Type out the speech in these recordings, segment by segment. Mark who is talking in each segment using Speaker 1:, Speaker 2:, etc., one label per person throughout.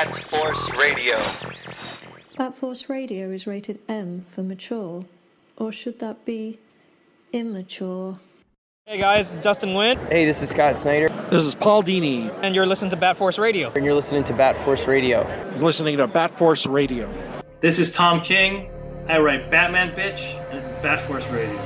Speaker 1: Bat Force Radio.
Speaker 2: Bat Force Radio is rated M for mature, or should that be immature?
Speaker 3: Hey guys, Dustin Nguyen.
Speaker 4: Hey, this is Scott Snyder.
Speaker 5: This is Paul Dini.
Speaker 3: And you're listening to Bat Force Radio.
Speaker 4: And you're listening to Bat Force Radio.
Speaker 5: You're listening to Bat Force Radio.
Speaker 6: This is Tom King. I write Batman Bitch, and this is Bat Force Radio.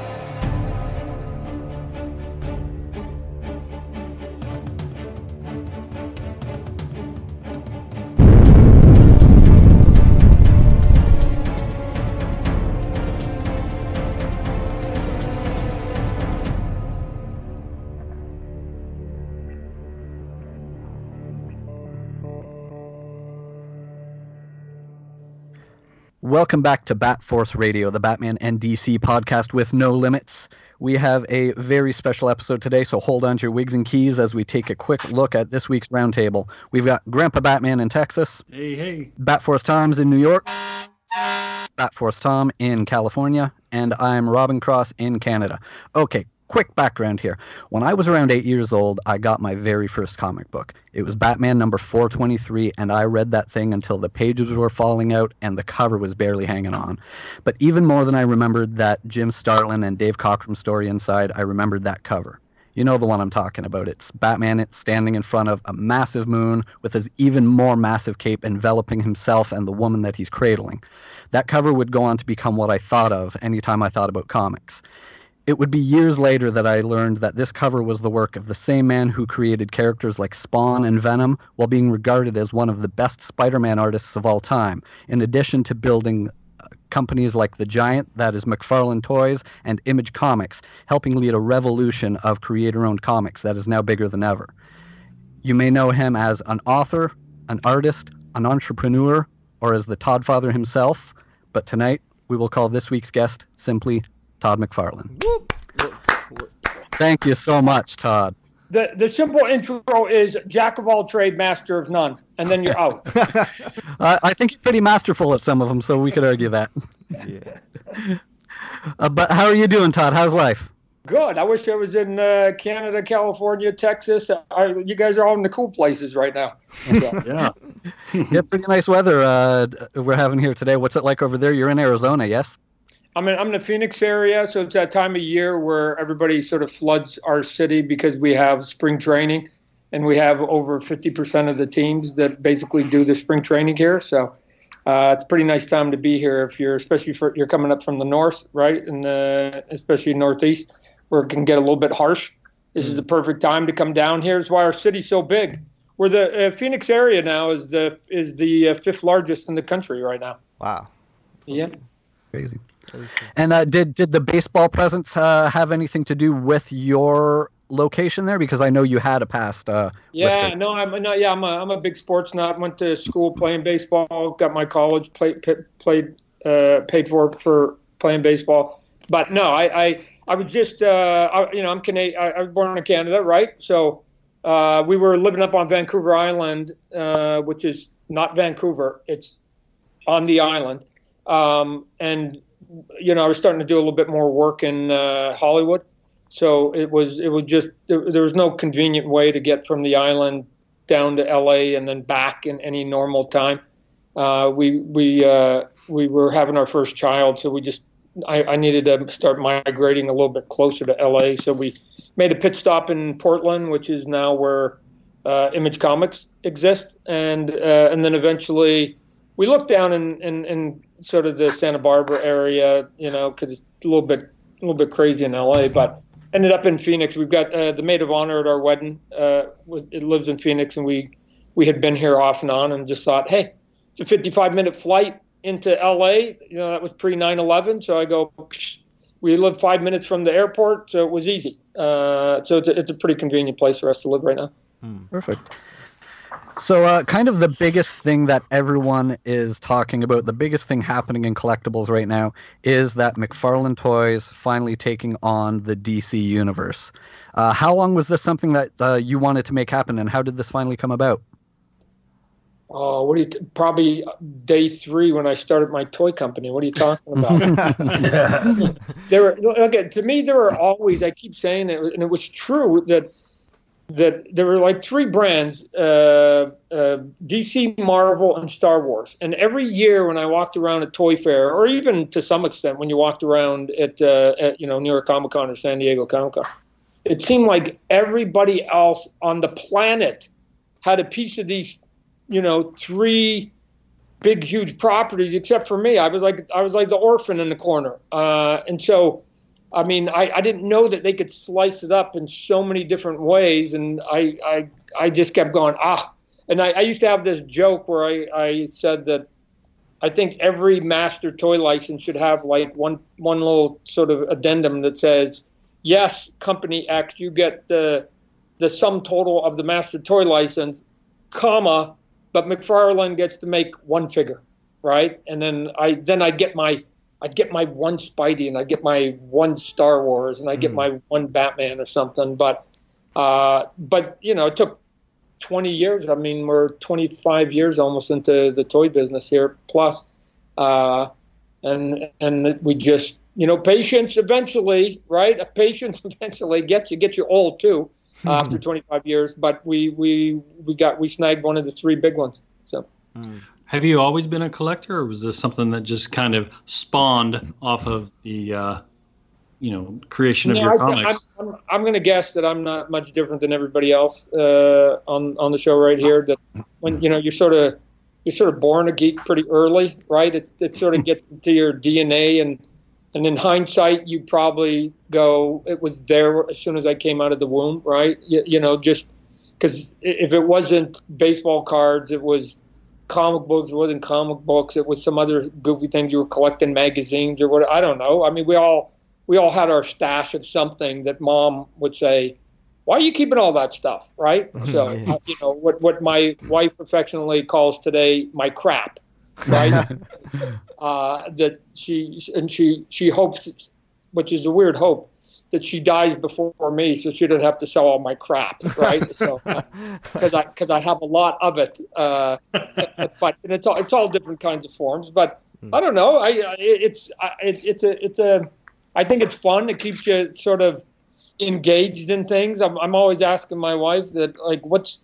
Speaker 7: Welcome back to Bat Force Radio, the Batman and DC podcast with no limits. We have a very special episode today, so hold on to your wigs and keys as we take a quick look at this week's roundtable. We've got Grandpa Batman in Texas.
Speaker 6: Hey.
Speaker 7: Bat Force Tom's in New York. Bat Force Tom in California. And I'm Robin Cross in Canada. Okay, quick background here. When I was around 8 years old, I got my very first comic book. It was Batman number 423, and I read that thing until the pages were falling out and the cover was barely hanging on. But even more than I remembered that Jim Starlin and Dave Cockrum story inside, I remembered that cover. You know the one I'm talking about. It's Batman standing in front of a massive moon with his even more massive cape enveloping himself and the woman that he's cradling. That cover would go on to become what I thought of anytime I thought about comics. It would be years later that I learned that this cover was the work of the same man who created characters like Spawn and Venom while being regarded as one of the best Spider-Man artists of all time, in addition to building companies like The Giant, that is McFarlane Toys, and Image Comics, helping lead a revolution of creator-owned comics that is now bigger than ever. You may know him as an author, an artist, an entrepreneur, or as the Toddfather himself, but tonight we will call this week's guest simply Todd McFarlane. Thank you so much, Todd.
Speaker 8: The simple intro is Jack of all trade, master of none, and then you're out.
Speaker 7: I think you're pretty masterful at some of them, so we could argue that. Yeah. But how are you doing, Todd? How's life?
Speaker 8: Good. I wish I was in Canada, California, Texas. You guys are all in the cool places right now. So.
Speaker 7: Yeah. Yeah, pretty nice weather we're having here today. What's it like over there? You're in Arizona, yes?
Speaker 8: I'm in the Phoenix area, so it's that time of year where everybody sort of floods our city because we have spring training, and we have over 50% of the teams that basically do the spring training here. So it's a pretty nice time to be here if you're, especially if you're coming up from the north, right, and especially northeast, where it can get a little bit harsh. This is the perfect time to come down here. It's why our city's so big. We're the Phoenix area now is the fifth largest in the country right now.
Speaker 9: Wow.
Speaker 8: Yeah.
Speaker 7: Crazy. And did the baseball presence have anything to do with your location there? Because I know you had a past. I'm a big sports nut. Went to school playing baseball. Got my college paid for playing baseball. But no, I was just I'm Canadian. I was born in Canada, right? So we were living up on Vancouver Island, which is not Vancouver. It's on the island. And I was starting to do a little bit more work in Hollywood, so it was just there was no convenient way to get from the island down to LA and then back in any normal time. We were having our first child, so I needed to start migrating a little bit closer to LA. So we made a pit stop in Portland, which is now where Image Comics exists, and then eventually we looked down in sort of the Santa Barbara area, because it's a little bit crazy in LA, but ended up in Phoenix. We've got the maid of honor at our wedding. It lives in Phoenix, and we had been here off and on, and just thought, hey, it's a 55-minute flight into LA. That was pre 9/11, so I go. We live 5 minutes from the airport, so it was easy. So it's a pretty convenient place for us to live right now. Perfect. So kind of the biggest thing that everyone is talking about, the biggest thing happening in collectibles right now is that McFarlane Toys finally taking on the DC universe. How long was this something that you wanted to make happen, and how did this finally come about?
Speaker 8: Probably day 3 when I started my toy company. What are you talking about? To me, there were always, I keep saying it, and it was true, that there were like 3 brands,
Speaker 7: DC, Marvel, and Star Wars. And every year when I walked around at Toy Fair, or even to some extent when you walked around at New York Comic Con or San Diego Comic Con, it seemed like everybody else on the planet had a piece of these, 3 big, huge properties, except for me. I was like the orphan in the corner. And so, I mean, I didn't know that they could slice it up in so many different ways. And I just kept going, And I used to have this joke where I said that I think every master toy license should have like one little sort of addendum that says, yes, Company X, you get the sum total of the master toy license, comma, but McFarlane gets to make one figure, right? And then I'd get my one Spidey, and I'd get my one Star Wars, and I'd get my one Batman or something. But it took 20 years. I mean, we're 25 years almost into the toy business here, plus, and we just, patience eventually, right? Patience eventually gets you old too. After 25 years, but we snagged one of the 3 big ones. So,
Speaker 1: have you always been a collector, or was this something that just kind of spawned off of the creation of your comics?
Speaker 7: I'm going to guess that I'm not much different than everybody else on the show right here. That when you're sort of born a geek pretty early, right? It sort of gets into your DNA, and in hindsight, you probably go, it was there as soon as I came out of the womb, right? Just because if it wasn't baseball cards, it was comic books. It wasn't comic books. It was some other goofy things. You were collecting magazines or what? I don't know. I mean, we all had our stash of something that Mom would say, "Why are you keeping all that stuff?" Right? So, what my wife affectionately calls today my crap. Right? That she hopes, which is a weird hope, that she dies before me, so she doesn't have to sell all my crap, right? So, because I have a lot of it, but it's all different kinds of forms. But I don't know. I think it's fun. It keeps you sort of engaged in things. I'm always asking my wife that, like, what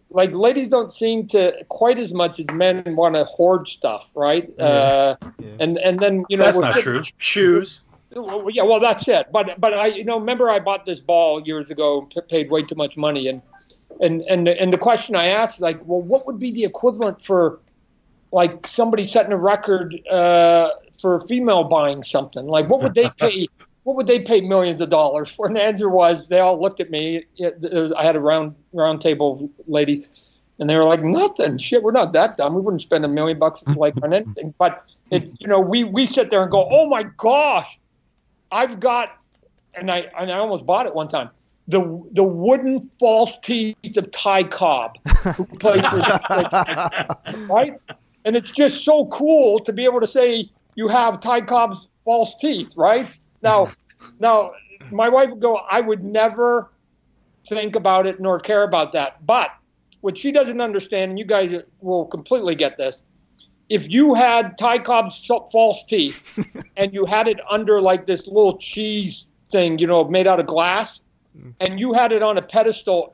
Speaker 7: like, ladies don't seem to quite as much as men want to hoard stuff, right? And then
Speaker 1: that's not true. Shoes.
Speaker 7: Yeah, well, that's it. But I remember I bought this ball years ago, paid way too much money, and the question I asked, like, well, what would be the equivalent for, like, somebody setting a record for a female buying something? Like, what would they pay? What would they pay millions of dollars for? And the answer was, they all looked at me. I had a round table lady, and they were like, nothing. Shit, we're not that dumb. We wouldn't spend $1 million like on anything. But we sit there and go, oh my gosh, I've got, and I almost bought it one time, the wooden false teeth of Ty Cobb, who played for right? And it's just so cool to be able to say you have Ty Cobb's false teeth, right? Now, my wife would go, I would never think about it nor care about that. But what she doesn't understand, and you guys will completely get this, if you had Ty Cobb's false teeth and you had it under like this little cheese thing, made out of glass, and you had it on a pedestal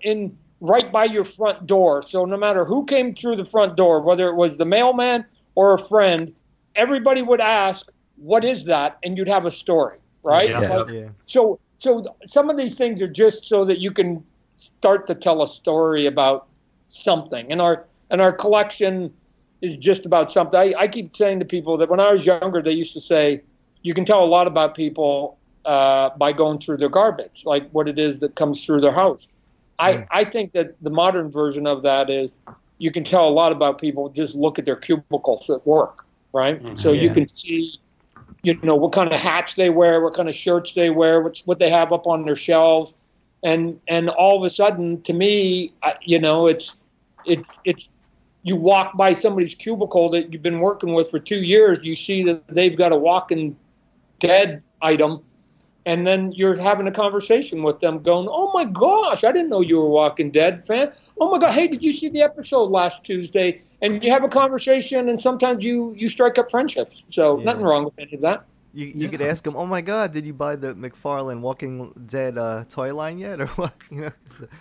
Speaker 7: right by your front door. So no matter who came through the front door, whether it was the mailman or a friend, everybody would ask, what is that? And you'd have a story. Right?
Speaker 9: Yeah.
Speaker 7: So some of these things are just so that you can start to tell a story about something. And our collection is just about something. I keep saying to people that when I was younger, they used to say, you can tell a lot about people by going through their garbage, like what it is that comes through their house. I think that the modern version of that is you can tell a lot about people, just look at their cubicles at work, right? So you can see what kind of hats they wear, what kind of shirts they wear, what they have up on their shelves, and all of a sudden, to me, it's you walk by somebody's cubicle that you've been working with for 2 years, you see that they've got a Walking Dead item, and then you're having a conversation with them, going, "Oh my gosh, I didn't know you were a Walking Dead fan. Oh my God, hey, did you see the episode last Tuesday?" And you have a conversation, and sometimes you strike up friendships. So nothing wrong with any of that.
Speaker 9: You could ask him, "Oh my God, did you buy the McFarlane Walking Dead toy line yet, or what?"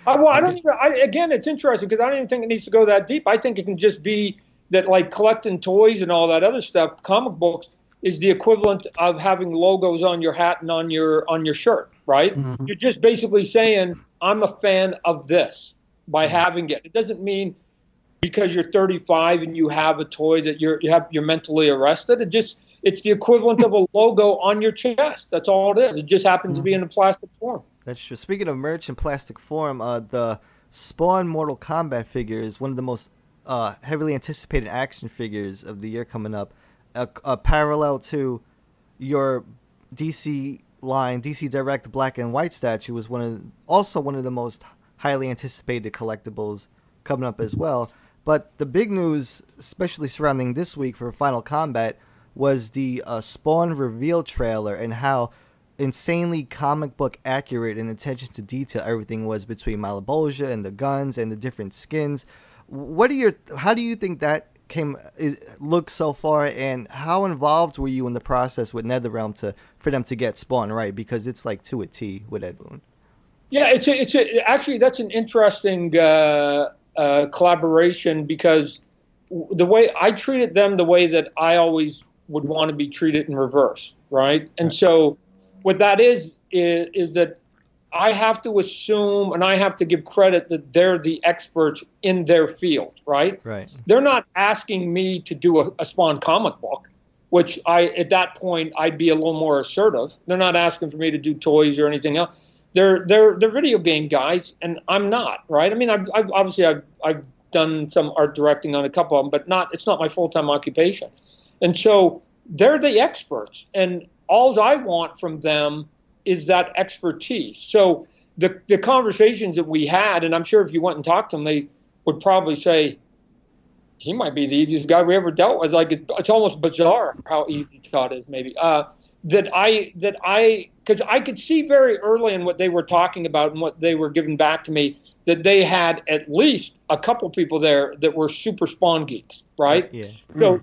Speaker 7: Well, I don't even. Again, it's interesting because I don't even think it needs to go that deep. I think it can just be that, like collecting toys and all that other stuff. Comic books is the equivalent of having logos on your hat and on your shirt, right? Mm-hmm. You're just basically saying, "I'm a fan of this" by having it. It doesn't mean because you're 35 and you have a toy that you're mentally arrested. It's the equivalent of a logo on your chest. That's all it is. It just happens to be in a plastic form.
Speaker 9: That's true. Speaking of merch in plastic form, the Spawn Mortal Kombat figure is one of the most heavily anticipated action figures of the year coming up. A parallel to your DC line, DC Direct Black and White statue was also one of the most highly anticipated collectibles coming up as well. But the big news, especially surrounding this week for Final Combat, was the Spawn reveal trailer and how insanely comic book accurate and attention to detail everything was between Malebolgia and the guns and the different skins. How do you think that looks so far, and how involved were you in the process with NetherRealm for them to get Spawn right? Because it's like to a T with Ed Boon.
Speaker 7: Yeah, actually that's an interesting collaboration, because the way I treated them, the way that I always would want to be treated in reverse, right? And so what that is that I have to assume and I have to give credit that they're the experts in their field, right?
Speaker 9: Right.
Speaker 7: They're not asking me to do a Spawn comic book, which at that point I'd be a little more assertive. They're not asking for me to do toys or anything else. They're video game guys, and I'm not, right? I mean, I've done some art directing on a couple of them, but it's not my full-time occupation. And so they're the experts, and all I want from them is that expertise. So the conversations that we had, and I'm sure if you went and talked to them, they would probably say, he might be the easiest guy we ever dealt with. Like it's almost bizarre how easy Todd is, maybe. Because I could see very early in what they were talking about and what they were giving back to me that they had at least a couple people there that were super Spawn geeks, right?
Speaker 9: Yeah.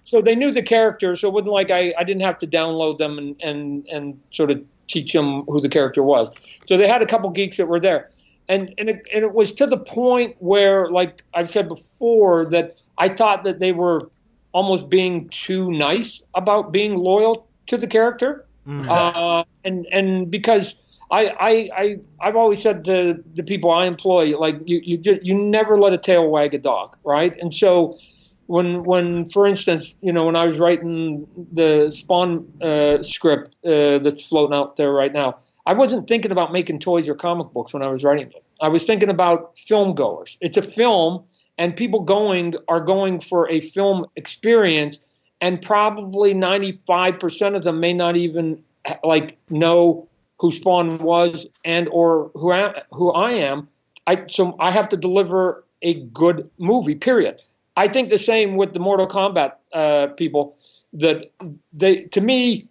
Speaker 7: So they knew the characters, so it wasn't like I didn't have to download them and sort of teach them who the character was. So they had a couple geeks that were there. And it was to the point where, like I've said before, that I thought that they were almost being too nice about being loyal to the character. Mm-hmm. And because I've always said to the people I employ, like you never let a tail wag a dog, right? And so when for instance, when I was writing the Spawn script that's floating out there right now, I wasn't thinking about making toys or comic books when I was writing it. I was thinking about film goers. It's a film, and people are going for a film experience, and probably 95% of them may not even know who Spawn was and or who I am. So I have to deliver a good movie, period. I think the same with the Mortal Kombat people. That to me,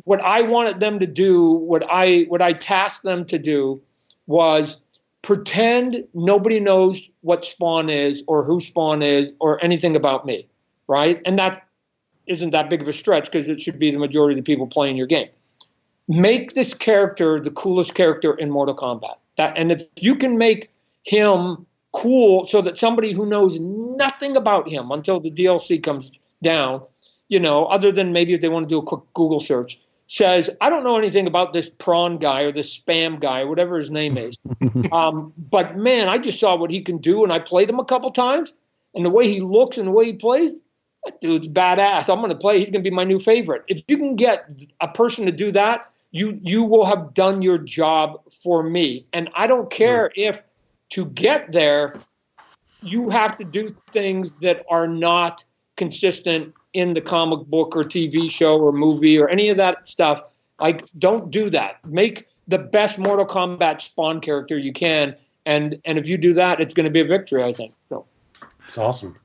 Speaker 7: what I wanted them to do, what I tasked them to do, was pretend nobody knows what Spawn is or who Spawn is or anything about me, right? And that isn't that big of a stretch because it should be the majority of the people playing your game. Make this character the coolest character in Mortal Kombat. And if you can make him cool so that somebody who knows nothing about him until the DLC comes down, other than maybe if they want to do a quick Google search, says, I don't know anything about this prawn guy or this spam guy, or whatever his name is. But man, I just saw what he can do, and I played him a couple times, and the way he looks and the way he plays, that dude's badass. I'm going to play. He's going to be my new favorite. If you can get a person to do that, you will have done your job for me. And I don't care if to get there, you have to do things that are not consistent in the comic book or TV show or movie or any of that stuff. Like, don't do that. Make the best Mortal Kombat Spawn character you can. And if you do that, it's going to be a victory, I think. So
Speaker 10: it's awesome.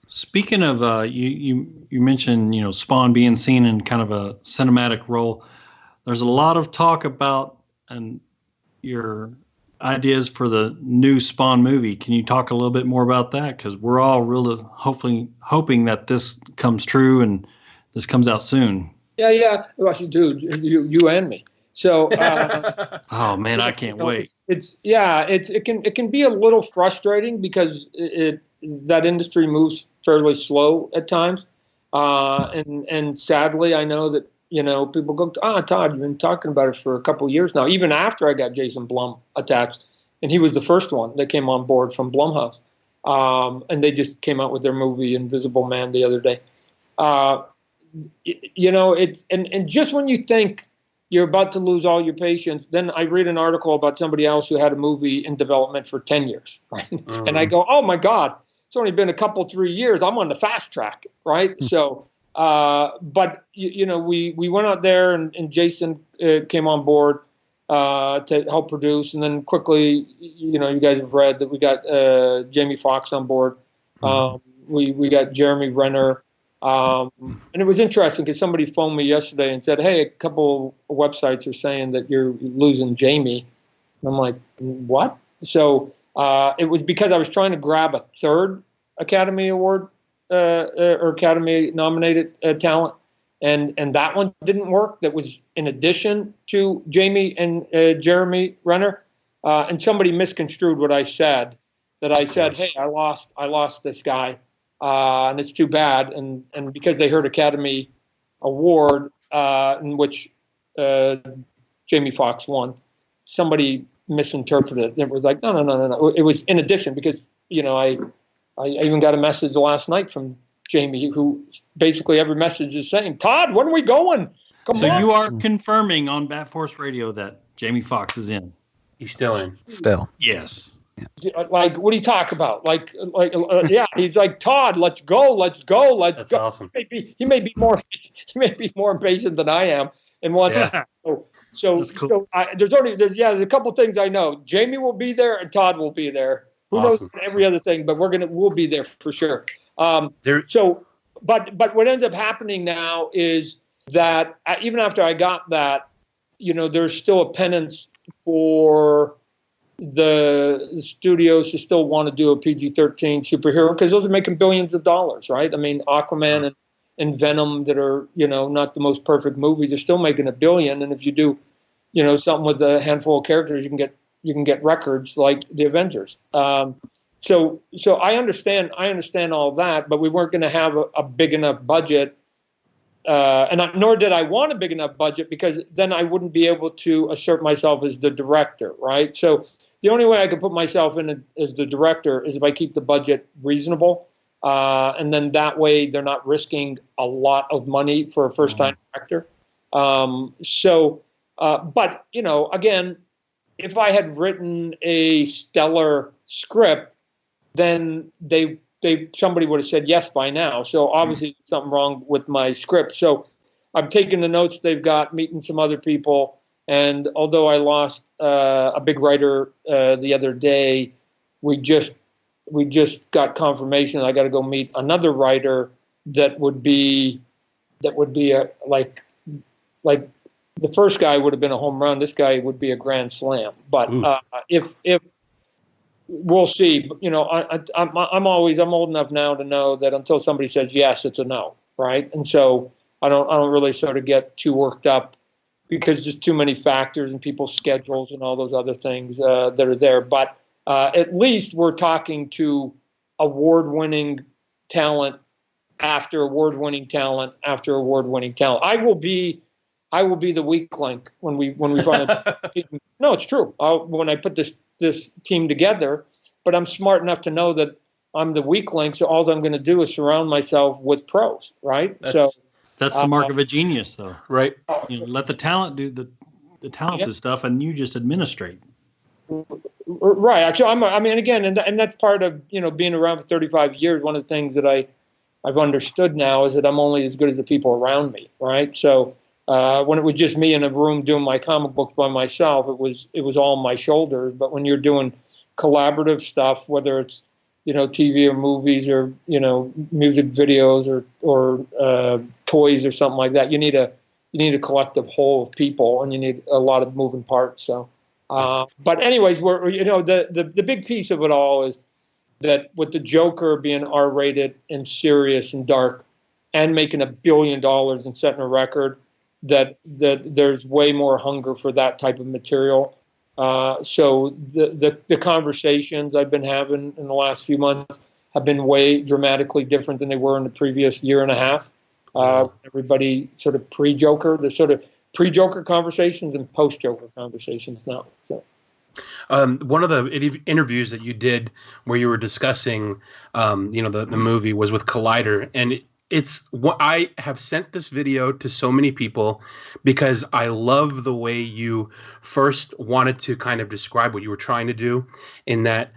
Speaker 1: Speaking of, you mentioned, Spawn being seen in kind of a cinematic role. There's a lot of talk about your ideas for the new Spawn movie. Can you talk a little bit more about that? Because we're all really hoping that this comes true and this comes out soon.
Speaker 7: Yeah. Well, dude, you and me. So.
Speaker 1: Oh man, I can't wait.
Speaker 7: It can be a little frustrating because that industry moves fairly slow at times, and sadly, I know that people go, Todd, you've been talking about it for a couple of years now. Even after I got Jason Blum attached, and he was the first one that came on board from Blumhouse, and they just came out with their movie Invisible Man the other day. And just when you think you're about to lose all your patience, then I read an article about somebody else who had a movie in development for 10 years, right? Mm-hmm. And I go, oh my God, it's only been 3 years. I'm on the fast track, right? Mm-hmm. So, but we went out there and Jason came on board to help produce, and then quickly, you guys have read that we got Jamie Foxx on board. Mm-hmm. We got Jeremy Renner. And it was interesting because somebody phoned me yesterday and said, hey, a couple of websites are saying that you're losing Jamie. And I'm like, what? So it was because I was trying to grab a third Academy Award or Academy nominated talent. And that one didn't work. That was in addition to Jamie and Jeremy Renner. And somebody misconstrued what I said, that I said, hey, I lost this guy. And it's too bad. And because they heard Academy Award, in which Jamie Foxx won, somebody misinterpreted it. It was like, no. It was in addition, because, I even got a message last night from Jamie, who basically every message is saying, Todd, when are we going? Come on.
Speaker 1: So you are confirming on Bat Force Radio that Jamie Foxx is in.
Speaker 10: He's still in.
Speaker 11: Still.
Speaker 1: Yes.
Speaker 7: Yeah. Like, what do you talk about? Yeah, he's like, Todd, let's go. That's go.
Speaker 10: Awesome.
Speaker 7: He may be more impatient than I am. And so cool. There's a couple things I know. Jamie will be there and Todd will be there. Who knows every other thing? But we'll be there for sure. But what ends up happening now is that even after I got that, there's still a penance for the studios who still want to do a PG-13 superhero, because those are making billions of dollars, right? I mean, Aquaman and Venom, that are, not the most perfect movies, they're still making $1 billion. And if you do, something with a handful of characters, you can get records like the Avengers. So I understand all that, but we weren't going to have a big enough budget. Nor did I want a big enough budget, because then I wouldn't be able to assert myself as the director, right? So the only way I could put myself in as the director is if I keep the budget reasonable. And then that way they're not risking a lot of money for a first-time director. But, again, if I had written a stellar script, then somebody would have said yes by now. So obviously there's something wrong with my script. So I'm taking the notes they've got, meeting some other people. And although I lost a big writer the other day, we just got confirmation I got to go meet another writer that would be like the first guy would have been a home run. This guy would be a grand slam. But if we'll see. I'm old enough now to know that until somebody says yes, it's a no, right? And so I don't really sort of get too worked up, because there's too many factors and people's schedules and all those other things that are there. But at least we're talking to award-winning talent after award-winning talent after award-winning talent. I will be the weak link when we find it. No, it's true. When I put this team together, but I'm smart enough to know that I'm the weak link. So all I'm going to do is surround myself with pros, right?
Speaker 1: That's the mark of a genius, though, right? Let the talent do the talented stuff, and you just administrate.
Speaker 7: Right. Actually, again, and that's part of being around for 35 years. One of the things that I've understood now is that I'm only as good as the people around me, right? So when it was just me in a room doing my comic books by myself, it was all on my shoulders. But when you're doing collaborative stuff, whether it's TV or movies or music videos or toys or something like that, you need a collective whole of people, and you need a lot of moving parts. So, but anyways, the big piece of it all is that with the Joker being R-rated and serious and dark, and making $1 billion and setting a record, that there's way more hunger for that type of material. So the conversations I've been having in the last few months have been way dramatically different than they were in the previous year and a half. Everybody sort of pre-Joker. There's sort of pre-Joker conversations and post-Joker conversations now. So.
Speaker 10: One of the interviews that you did where you were discussing, the movie was with Collider, and it's what I have sent this video to so many people because I love the way you first wanted to kind of describe what you were trying to do, in that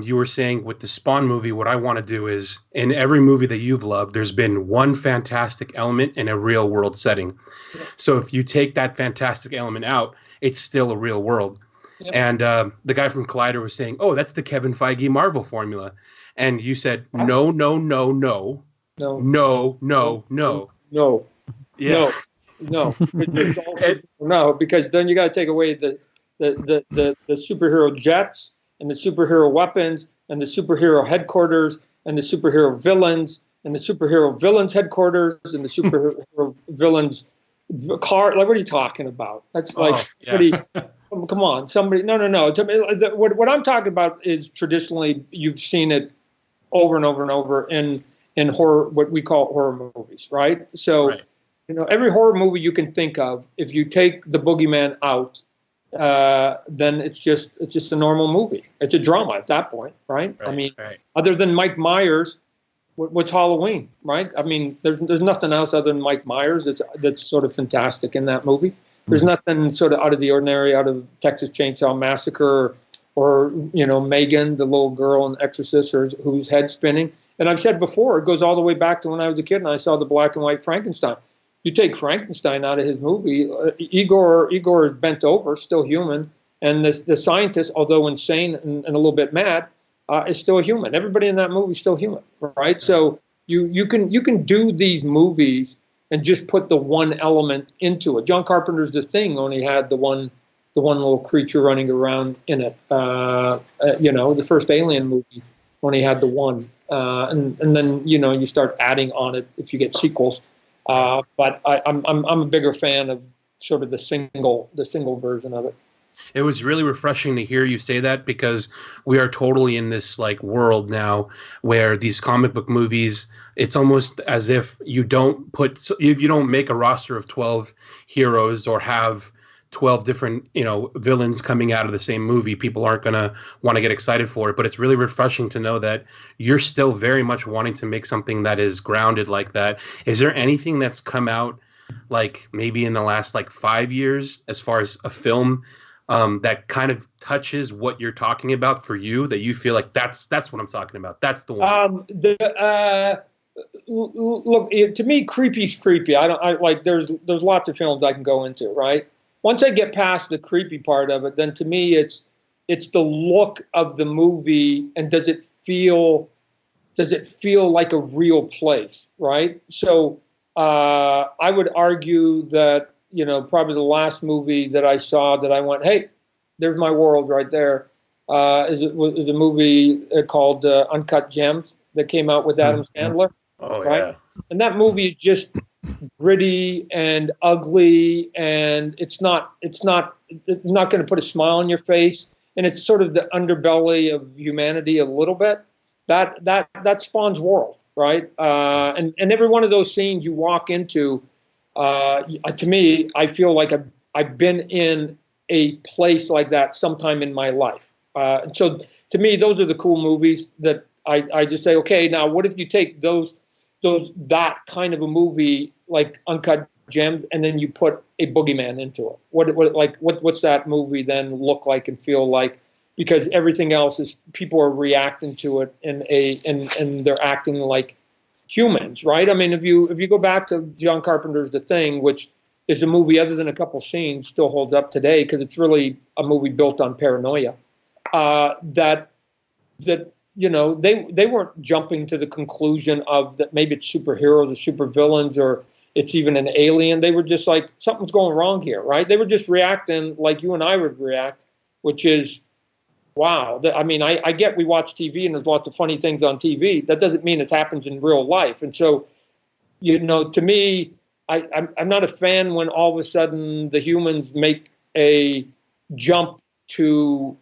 Speaker 10: you were saying with the Spawn movie, what I want to do is in every movie that you've loved, there's been one fantastic element in a real world setting. Yeah. So if you take that fantastic element out, it's still a real world. Yep. And the guy from Collider was saying, oh, that's the Kevin Feige Marvel formula. And you said, no. Yeah.
Speaker 7: No. No, because then you got to take away the superhero jets and the superhero weapons and the superhero headquarters and the superhero villains and the superhero villains headquarters and the superhero villains car. Like, what are you talking about? That's like pretty. Come on, somebody. No. What I'm talking about is traditionally you've seen it over and over and over in horror, what we call horror movies, right? So, every horror movie you can think of, if you take the boogeyman out, then it's just a normal movie. It's a drama at that point, right? I mean, other than Mike Myers, what's Halloween, right? I mean, there's nothing else other than Mike Myers that's sort of fantastic in that movie. There's nothing sort of out of the ordinary, out of Texas Chainsaw Massacre, or Megan, the little girl in Exorcist, or whose head's spinning. And I've said before, it goes all the way back to when I was a kid and I saw the black and white Frankenstein. You take Frankenstein out of his movie, Igor is bent over, still human, and the scientist, although insane and a little bit mad, is still a human. Everybody in that movie is still human, right? So you can do these movies and just put the one element into it. John Carpenter's The Thing only had the one little creature running around in it. The first Alien movie only had the one, and then you start adding on it if you get sequels. But I'm a bigger fan of sort of the single version of it.
Speaker 10: It was really refreshing to hear you say that, because we are totally in this world now where these comic book movies, it's almost as if if you don't make a roster of 12 heroes or have 12 different, villains coming out of the same movie, people aren't going to want to get excited for it. But it's really refreshing to know that you're still very much wanting to make something that is grounded like that. Is there anything that's come out maybe in the last 5 years as far as a film that kind of touches what you're talking about for you, that you feel like that's what I'm talking about? That's the one.
Speaker 7: Look, to me, creepy's creepy. There's lots of films I can go into, right? Once I get past the creepy part of it, then to me it's the look of the movie, and does it feel like a real place, right? So I would argue that probably the last movie that I saw that I went, hey, there's my world right there, is a movie called Uncut Gems that came out with Adam Sandler.
Speaker 10: Oh,
Speaker 7: right?
Speaker 10: Yeah.
Speaker 7: And that movie is just gritty and ugly, and it's not going to put a smile on your face, and it's sort of the underbelly of humanity a little bit. That Spawn's world, right? And every one of those scenes you walk into, to me, I feel like I've been in a place like that sometime in my life. And so to me, those are the cool movies that I just say, okay, now what if you take that kind of a movie like Uncut Gems, and then you put a boogeyman into it? What's that movie then look like and feel like? Because everything else is, people are reacting to it and they're acting like humans, right? I mean, if you go back to John Carpenter's The Thing, which is a movie, other than a couple scenes, still holds up today because it's really a movie built on paranoia. That they weren't jumping to the conclusion of that maybe it's superheroes or supervillains or it's even an alien. They were just like, something's going wrong here, right? They were just reacting like you and I would react, which is, wow. I mean, I get we watch TV and there's lots of funny things on TV. That doesn't mean it happens in real life. And so, to me, I'm not a fan when all of a sudden the humans make a jump to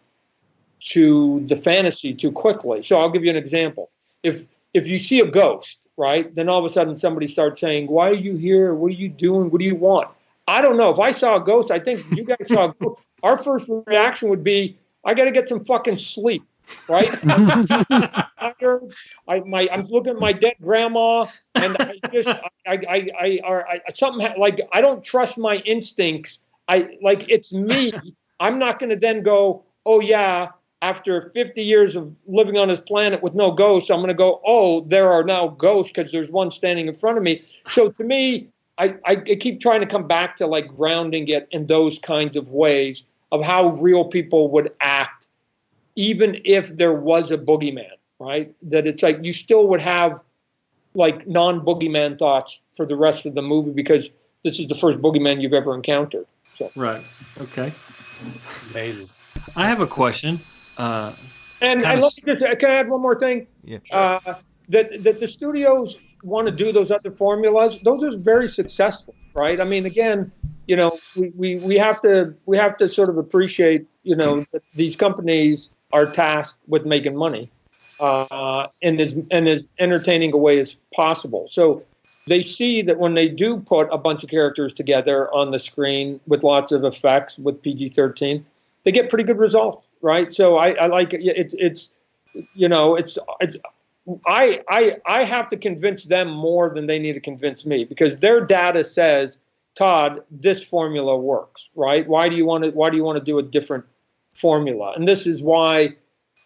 Speaker 7: the fantasy too quickly. So I'll give you an example. If you see a ghost, right, then all of a sudden somebody starts saying, "Why are you here? What are you doing? What do you want?" I don't know. If I saw a ghost, I think you guys saw a ghost. Our first reaction would be, "I got to get some fucking sleep." Right? I'm tired. I'm looking at my dead grandma, and I don't trust my instincts. It's me. I'm not going to then go, "Oh yeah, after 50 years of living on this planet with no ghosts, I'm going to go, oh, there are now ghosts because there's one standing in front of me." So to me, I keep trying to come back to like grounding it in those kinds of ways of how real people would act, even if there was a boogeyman, right? That it's like you still would have like non-boogeyman thoughts for the rest of the movie because this is the first boogeyman you've ever encountered. So.
Speaker 1: Right. Okay.
Speaker 10: Amazing.
Speaker 1: I have a question.
Speaker 7: And let me just, can I add one more thing?
Speaker 9: Yeah. Sure.
Speaker 7: That the studios want to do those other formulas. Those are very successful, right? I mean, again, we have to sort of appreciate, that these companies are tasked with making money, in as entertaining a way as possible. So they see that when they do put a bunch of characters together on the screen with lots of effects with PG-13, they get pretty good results, right? So I like it. I have to convince them more than they need to convince me because their data says, Todd, this formula works, right? Why do you want to do a different formula? And this is why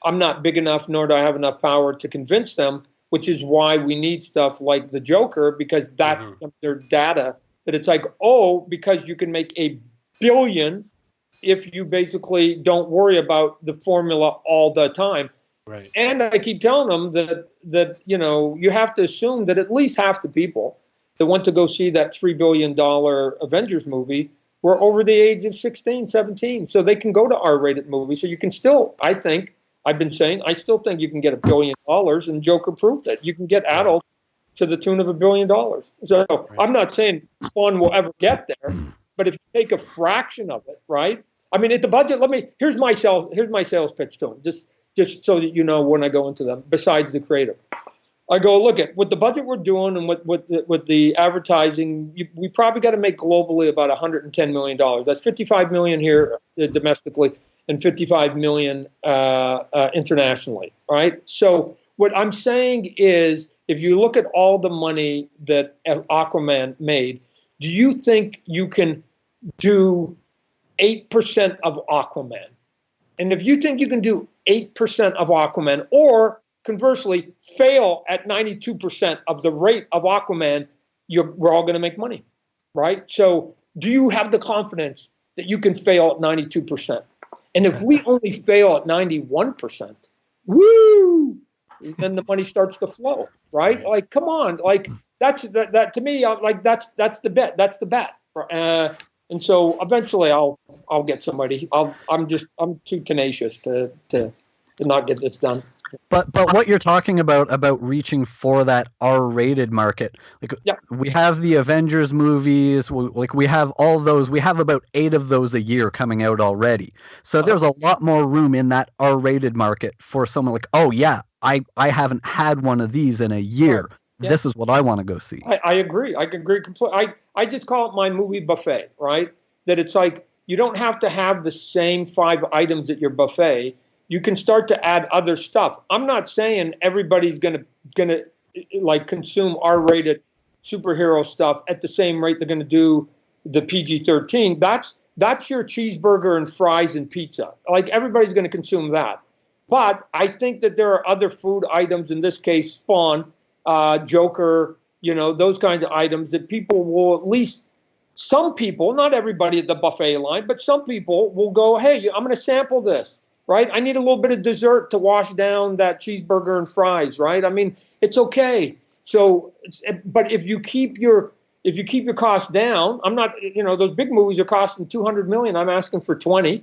Speaker 7: I'm not big enough, nor do I have enough power to convince them, which is why we need stuff like the Joker, because that's their data, that it's like, oh, because you can make $1 billion if you basically don't worry about the formula all the time.
Speaker 10: Right.
Speaker 7: And I keep telling them that you have to assume that at least half the people that went to go see that $3 billion Avengers movie were over the age of 16, 17. So they can go to R-rated movies. So you can still, I still think you can get $1 billion, and Joker proved it. You can get adults to the tune of $1 billion. So I'm not saying Spawn will ever get there, but if you take a fraction of it, right? I mean, at the budget, here's my sales pitch to them, just so that you know when I go into them, besides the creative. I go, look at with the budget we're doing and with the advertising, we probably got to make globally about $110 million. That's $55 million here domestically and $55 million internationally, right? So what I'm saying is, if you look at all the money that Aquaman made, do you think you can do 8% of Aquaman? And if you think you can do 8% of Aquaman, or conversely, fail at 92% of the rate of Aquaman, we're all going to make money, right? So do you have the confidence that you can fail at 92%? And if we only fail at 91%, woo, then the money starts to flow, right? Like, come on, like that to me, like that's the bet. That's the bet. And so eventually I'll get somebody. I'm too tenacious to not get this done.
Speaker 11: But what you're talking about reaching for that R-rated market, we have the Avengers movies, we have all those. We have about 8 of those a year coming out already. So there's a lot more room in that R-rated market for someone like, oh yeah, I haven't had one of these in a year. Right. Yeah. This is what I want to go see.
Speaker 7: I agree. I agree completely. I just call it my movie buffet, right? That it's like you don't have to have the same 5 items at your buffet. You can start to add other stuff. I'm not saying everybody's gonna like consume R-rated superhero stuff at the same rate they're gonna do the PG-13. That's your cheeseburger and fries and pizza. Like everybody's gonna consume that. But I think that there are other food items, in this case, Spawn, Joker, those kinds of items that people will at least. Some people, not everybody at the buffet line, but some people will go, hey, I'm going to sample this, right? I need a little bit of dessert to wash down that cheeseburger and fries, right? I mean, it's okay. So, but if you keep your costs down, I'm not, those big movies are costing $200 million. I'm asking for 20.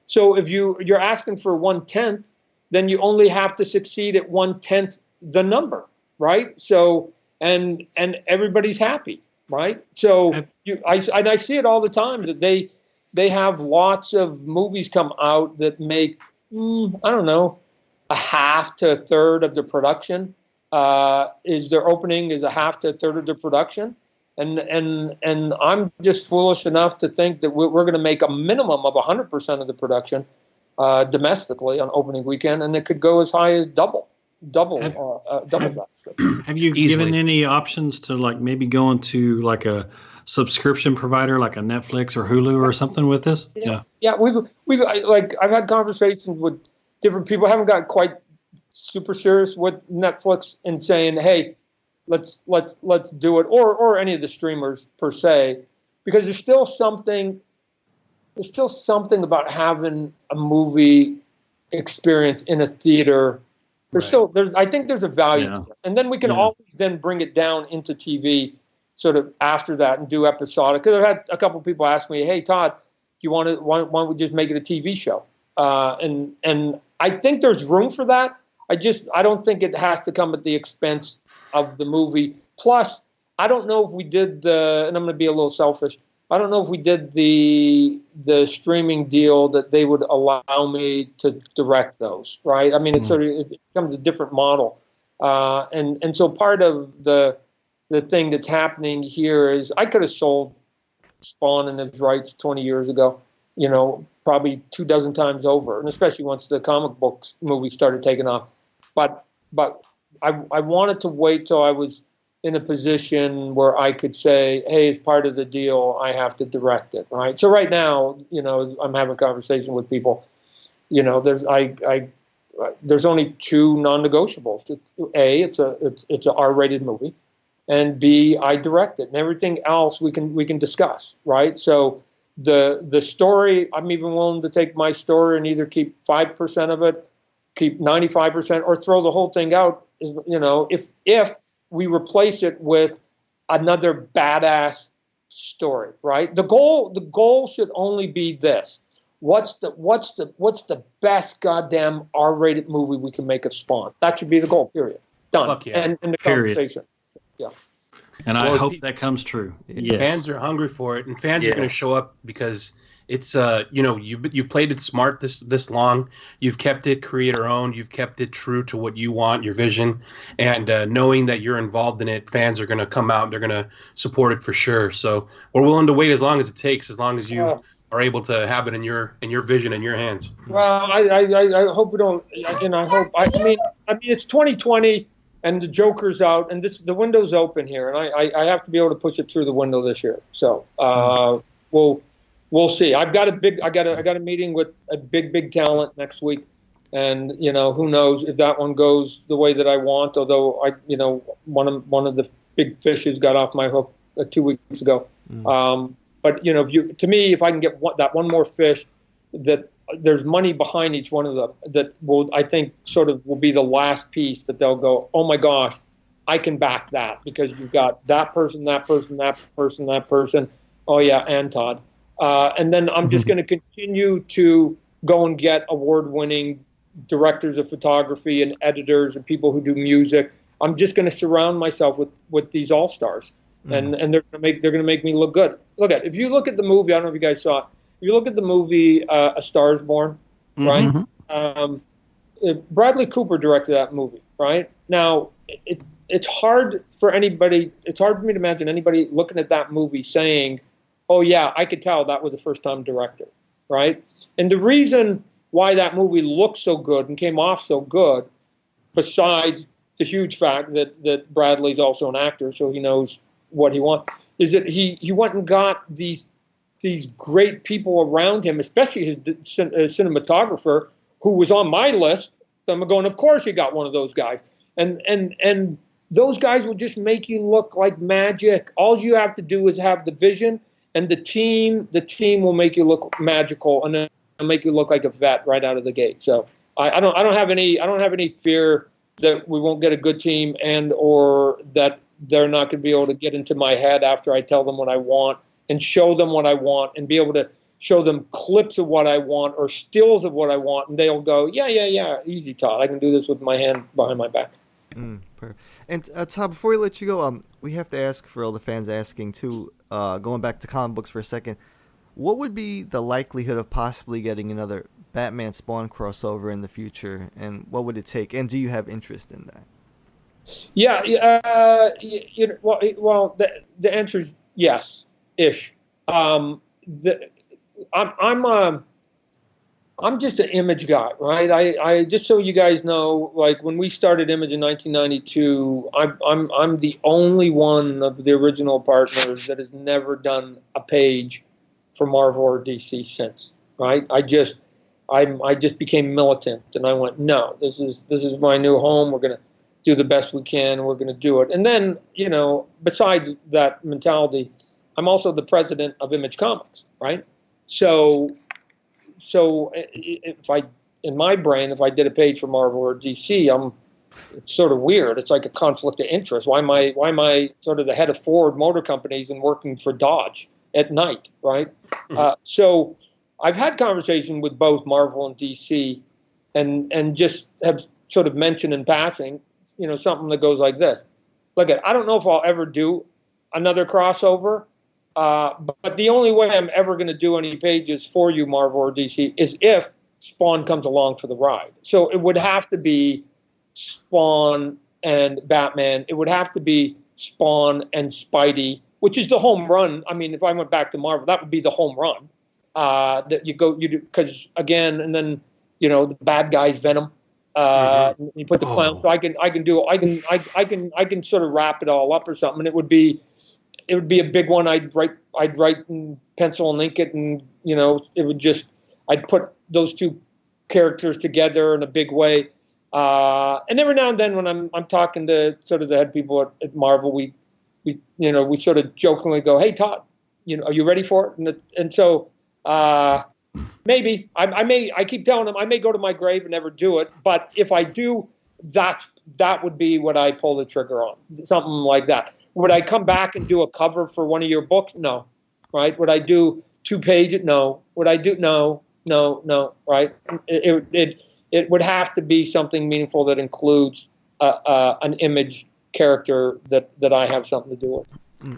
Speaker 7: So if you're asking for 1/10, then you only have to succeed at 1/10 the number, right? So, and everybody's happy. right? So I see it all the time that they have lots of movies come out that make, I don't know, a half to a third of the production. Is their opening is a half to a third of the production. And I'm just foolish enough to think that we're going to make a minimum of 100% of the production domestically on opening weekend, and it could go as high as double that.
Speaker 1: Have you given any options to like maybe going to like a subscription provider like a Netflix or Hulu or something with this?
Speaker 7: Yeah. I've had conversations with different people. I haven't got quite super serious with Netflix and saying, hey, let's do it, or any of the streamers per se, because there's still something about having a movie experience in a theater. I think there's a value to it. And then we can always then bring it down into TV sort of after that and do episodic. Because I've had a couple of people ask me, hey, Todd, why don't we just make it a TV show? And I think there's room for that. I don't think it has to come at the expense of the movie. Plus, I don't know if we did and I'm going to be a little selfish, I don't know if we did the streaming deal that they would allow me to direct those, right? I mean, it becomes a different model. And so part of the thing that's happening here is I could have sold Spawn and his rights 20 years ago, probably 24 times over, and especially once the comic books movie started taking off. But I wanted to wait till I was in a position where I could say, hey, as part of the deal, I have to direct it, right? So right now, I'm having a conversation with people. There's only two non-negotiables. A, it's a R-rated movie, and B, I direct it, and everything else we can discuss, right? So the story, I'm even willing to take my story and either keep 5% of it, keep 95%, or throw the whole thing out. If we replace it with another badass story, right? The goal should only be this: what's the best goddamn R-rated movie we can make of Spawn? That should be the goal. Period. Done.
Speaker 10: Fuck yeah.
Speaker 7: And the
Speaker 1: Period.
Speaker 7: conversation. Yeah.
Speaker 1: And I hope that comes true. Yes.
Speaker 10: Fans are hungry for it, and fans are going to show up because it's you played it smart this long. You've kept it creator owned. You've kept it true to what you want, your vision, and knowing that you're involved in it, fans are going to come out. They're going to support it for sure. So we're willing to wait as long as it takes, as long as you are able to have it in your vision in your hands.
Speaker 7: Well, I hope we don't. I mean it's 2020. And the Joker's out, and the window's open here, and I have to be able to push it through the window this year. So we'll see. I got a meeting with a big talent next week, and who knows if that one goes the way that I want. Although one of the big fishes got off my hook 2 weeks ago. But if I can get that one more fish, that there's money behind each one of them that will, I think, sort of will be the last piece that they'll go, oh my gosh, I can back that because you've got that person, that person, that person, that person. Oh yeah, and Todd. And then I'm just going to continue to go and get award-winning directors of photography and editors and people who do music. I'm just going to surround myself with these all-stars, and they're going to make me look good. If you look at the movie, I don't know if you guys saw it. If you look at the movie A Star Is Born, right? Bradley Cooper directed that movie, right? Now, it's hard for anybody. It's hard for me to imagine anybody looking at that movie saying, "Oh yeah, I could tell that was a first-time director," right? And the reason why that movie looked so good and came off so good, besides the huge fact that Bradley's also an actor, so he knows what he wants, is that he went and got these great people around him, especially his cinematographer, who was on my list. So I'm going, of course you got one of those guys. And those guys will just make you look like magic. All you have to do is have the vision, and the team will make you look magical, and then make you look like a vet right out of the gate. So I don't have any fear that we won't get a good team or that they're not going to be able to get into my head after I tell them what I want and show them what I want and be able to show them clips of what I want or stills of what I want, and they'll go, yeah, easy, Todd. I can do this with my hand behind my back.
Speaker 9: And Todd, before we let you go, we have to ask, for all the fans asking too, going back to comic books for a second, what would be the likelihood of possibly getting another Batman Spawn crossover in the future, and what would it take? And do you have interest in that?
Speaker 7: Yeah, well, the answer is yes, ish. I'm just an Image guy, right? I just so you guys know, like when we started Image in 1992, I'm the only one of the original partners that has never done a page for Marvel or DC since, right? I just became militant, and I went, no, this is my new home. We're gonna do the best we can. We're gonna do it. And then, besides that mentality, I'm also the president of Image Comics, right? So if I, in my brain, if I did a page for Marvel or DC, it's sort of weird. It's like a conflict of interest. Why am I sort of the head of Ford Motor Companies and working for Dodge at night, right? So I've had conversation with both Marvel and DC, and just have sort of mentioned in passing, something that goes like this. Look, I don't know if I'll ever do another crossover. But the only way I'm ever going to do any pages for you, Marvel or DC, is if Spawn comes along for the ride. So it would have to be Spawn and Batman. It would have to be Spawn and Spidey, which is the home run. I mean, if I went back to Marvel, that would be the home run. That you do, because again, and then the bad guy's Venom. You put the clown. So I can sort of wrap it all up or something. And it would be a big one. I'd write in pencil and ink it, and I'd put those two characters together in a big way. And every now and then, when I'm talking to sort of the head people at Marvel, we sort of jokingly go, "Hey Todd, are you ready for it?" And so maybe I keep telling them I may go to my grave and never do it, but if I do, that would be what I pull the trigger on, something like that. Would I come back and do a cover for one of your books? No. Right? Would I do 2 pages? No. Would I do? No. Right? It would have to be something meaningful that includes an Image character that I have something to do with.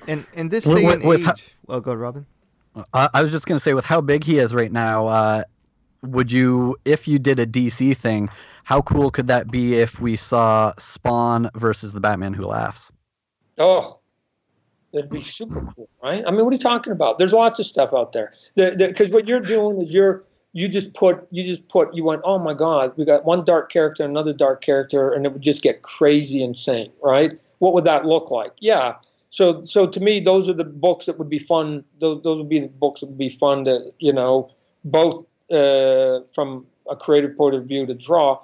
Speaker 9: And this day and age. Well, go, Robin.
Speaker 11: I was just going to say, with how big he is right now, would you, if you did a DC thing, how cool could that be if we saw Spawn versus the Batman Who Laughs?
Speaker 7: Oh, that'd be super cool, right? I mean, what are you talking about? There's lots of stuff out there. Because what you're doing is you went, oh my God, we got one dark character, another dark character, and it would just get crazy insane, right? What would that look like? Yeah. So to me, those are the books that would be fun. Those would be the books that would be fun to, both from a creative point of view to draw.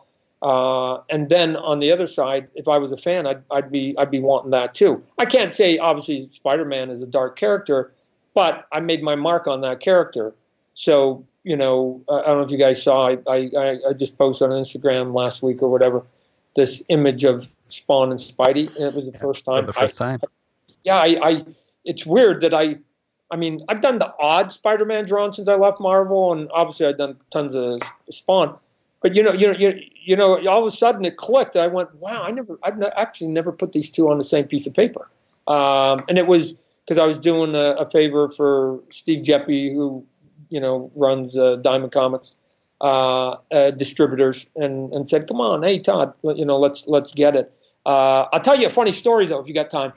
Speaker 7: And then on the other side, if I was a fan, I'd be wanting that too. I can't say obviously Spider-Man is a dark character, but I made my mark on that character. So I don't know if you guys saw. I just posted on Instagram last week or whatever this image of Spawn and Spidey, and it was the first time.
Speaker 11: For the first time.
Speaker 7: It's weird that I've done the odd Spider-Man drawn since I left Marvel, and obviously I've done tons of Spawn. But all of a sudden it clicked. I went, wow, I've actually never put these two on the same piece of paper. And it was because I was doing a favor for Steve Jeppy, who runs Diamond Comics distributors, and said, come on, hey Todd, let's get it. I'll tell you a funny story though, if you got time.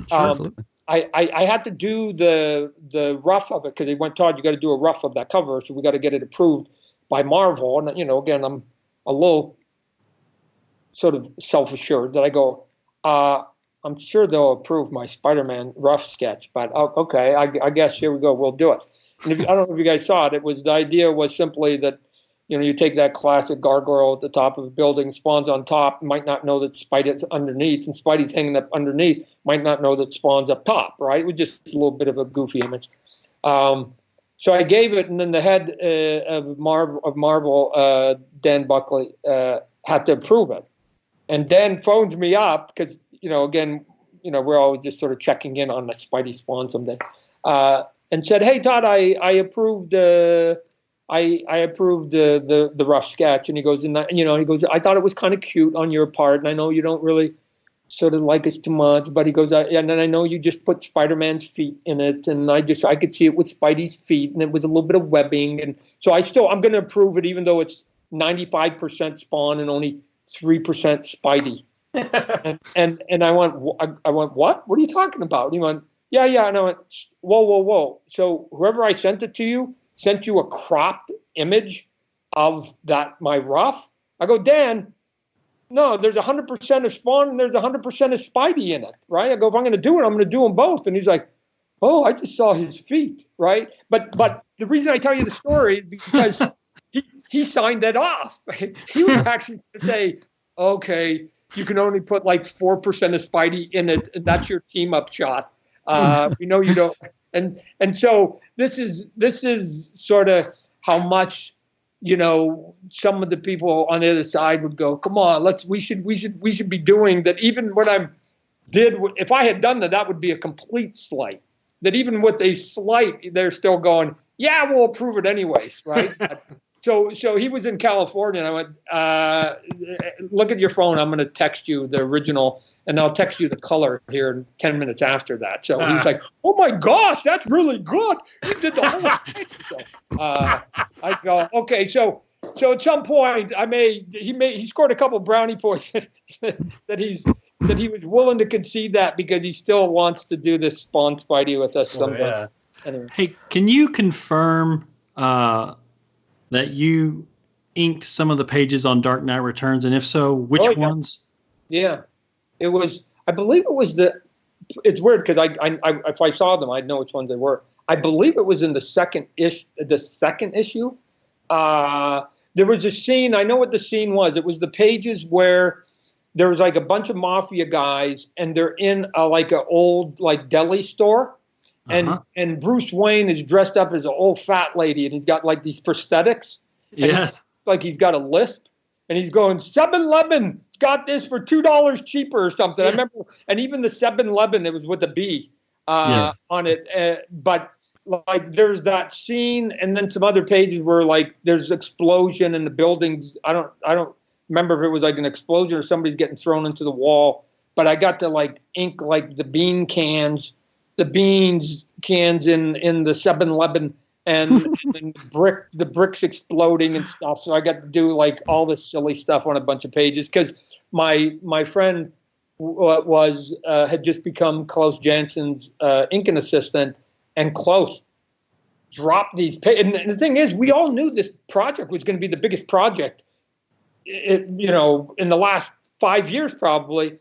Speaker 11: Sure, absolutely.
Speaker 7: I had to do the rough of it because they went, Todd, you got to do a rough of that cover, so we got to get it approved by Marvel. And again, I'm a little sort of self-assured that I go, I'm sure they'll approve my Spider-Man rough sketch, but okay, I guess here we go, we'll do it. And I don't know if you guys saw it. The idea was simply that you take that classic gargoyle at the top of a building, Spawn's on top, might not know that Spidey's underneath, and Spidey's hanging up underneath, might not know that Spawn's up top, right? It was just a little bit of a goofy image. So I gave it, and then the head of Marvel, Dan Buckley, had to approve it. And Dan phoned me up because, again, we're always just sort of checking in on the Spidey Spawn someday, and said, "Hey Todd, I approved I approved the rough sketch." And he goes, he goes, "I thought it was kind of cute on your part, and I know you don't really sort of like us too much. But he goes, and then I know you just put Spider-Man's feet in it, and I could see it with Spidey's feet, and it was a little bit of webbing, and so I'm going to approve it, even though it's 95% Spawn and only 3% Spidey. and I went, what? What are you talking about? And he went, yeah, and I went, whoa. So whoever I sent it to you sent you a cropped image of my rough? I go, Dan, no, there's 100% of Spawn and there's 100% of Spidey in it, right? I go, if I'm going to do it, I'm going to do them both. And he's like, oh, I just saw his feet, right? But the reason I tell you the story is because he signed that off. He was actually going to say, okay, you can only put like 4% of Spidey in it, and that's your team up shot. We know you don't. And so this is sort of how much, some of the people on the other side would go, come on, we should be doing that. Even when if I had done that would be a complete slight. That even with a slight, they're still going, yeah, we'll approve it anyways, right? So he was in California, and I went, look at your phone. I'm going to text you the original, and I'll text you the color here 10 minutes after that. So he's like, oh my gosh, that's really good. You did the whole thing. So I go, okay. So at some point, he scored a couple brownie points that he was willing to concede that because he still wants to do this Spawn Spidey with us someday.
Speaker 1: Yeah.
Speaker 7: Anyway.
Speaker 1: Hey, can you confirm that you inked some of the pages on Dark Knight Returns, and if so, which ones?
Speaker 7: Yeah, it was. I believe it was It's weird because I if I saw them, I'd know which ones they were. I believe it was in the second issue. There was a scene. I know what the scene was. It was the pages where there was like a bunch of mafia guys, and they're in like an old deli store. And Bruce Wayne is dressed up as an old fat lady, and he's got like these prosthetics.
Speaker 1: Yes.
Speaker 7: Like he's got a lisp, and he's going, 7-Eleven got this for $2 cheaper or something. I remember, and even the 7-Eleven, it was with a B on it. But like there's that scene, and then some other pages where like there's explosion in the buildings. I don't remember if it was like an explosion or somebody's getting thrown into the wall. But I got to like ink like the beans cans in the 7-Eleven and the bricks exploding and stuff. So I got to do like all this silly stuff on a bunch of pages because my friend had just become Klaus Jansen's inking assistant, and Klaus dropped these pages. And the thing is, we all knew this project was going to be the biggest project, in the last 5 years probably.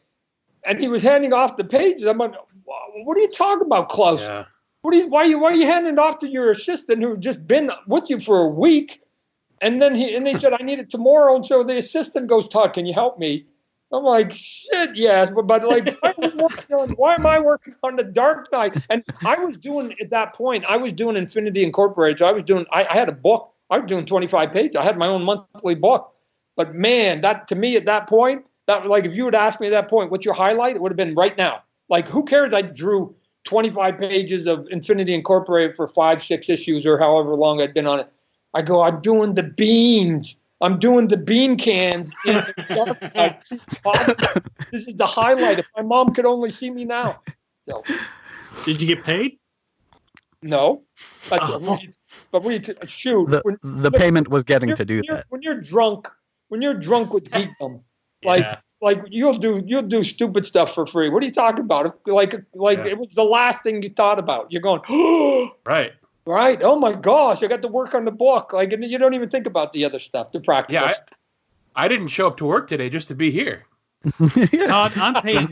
Speaker 7: And he was handing off the pages. I'm like, what are you talking about, Klaus?
Speaker 10: Yeah.
Speaker 7: Why are you handing it off to your assistant who just been with you for a week? And then they said, I need it tomorrow. And so the assistant goes, Todd, can you help me? I'm like, shit, yes. But like, why am I working on the Dark Knight? And I was doing, at that point, Infinity Incorporated. So I had a book. I was doing 25 pages. I had my own monthly book. But man, that to me at that point, that like if you had asked me at that point, what's your highlight? It would have been right now. Like, who cares? I drew 25 pages of Infinity Incorporated for 5-6 issues or however long I'd been on it. I go, I'm doing the beans. I'm doing the bean cans. This is the highlight. If my mom could only see me now. So,
Speaker 1: did you get paid?
Speaker 7: No. But shoot.
Speaker 11: The payment was getting to do that.
Speaker 7: When you're drunk with geekdom, like you'll do stupid stuff for free. What are you talking about? It was the last thing you thought about. You're going, oh,
Speaker 10: right.
Speaker 7: Oh my gosh, I got to work on the book. Like, and you don't even think about the other stuff, the practical.
Speaker 10: Yeah, I didn't show up to work today just to be here.
Speaker 1: Todd, I'm paying.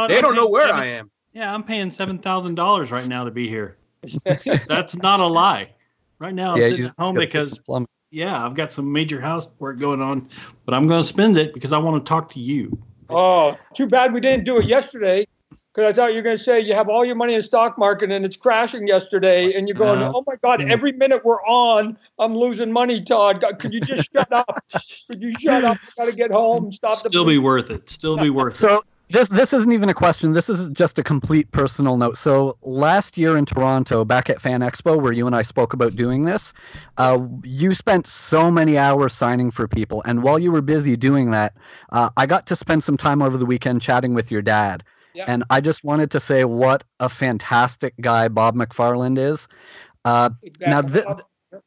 Speaker 10: They don't know where I am.
Speaker 1: Yeah, I'm paying $7,000 right now to be here. That's not a lie. Right now, I'm sitting at home because I've got some major housework going on, but I'm going to spend it because I want to talk to you.
Speaker 7: Oh, too bad we didn't do it yesterday, because I thought you were going to say you have all your money in the stock market and it's crashing yesterday, and you're going, oh my God, every minute we're on, I'm losing money, Todd. Could you just shut up? Could you shut up? I got to get home and stop.
Speaker 1: Still be worth it.
Speaker 11: This isn't even a question. This is just a complete personal note. So last year in Toronto, back at Fan Expo, where you and I spoke about doing this, you spent so many hours signing for people. And while you were busy doing that, I got to spend some time over the weekend chatting with your dad. Yeah. And I just wanted to say what a fantastic guy Bob McFarlane is. Exactly. Now,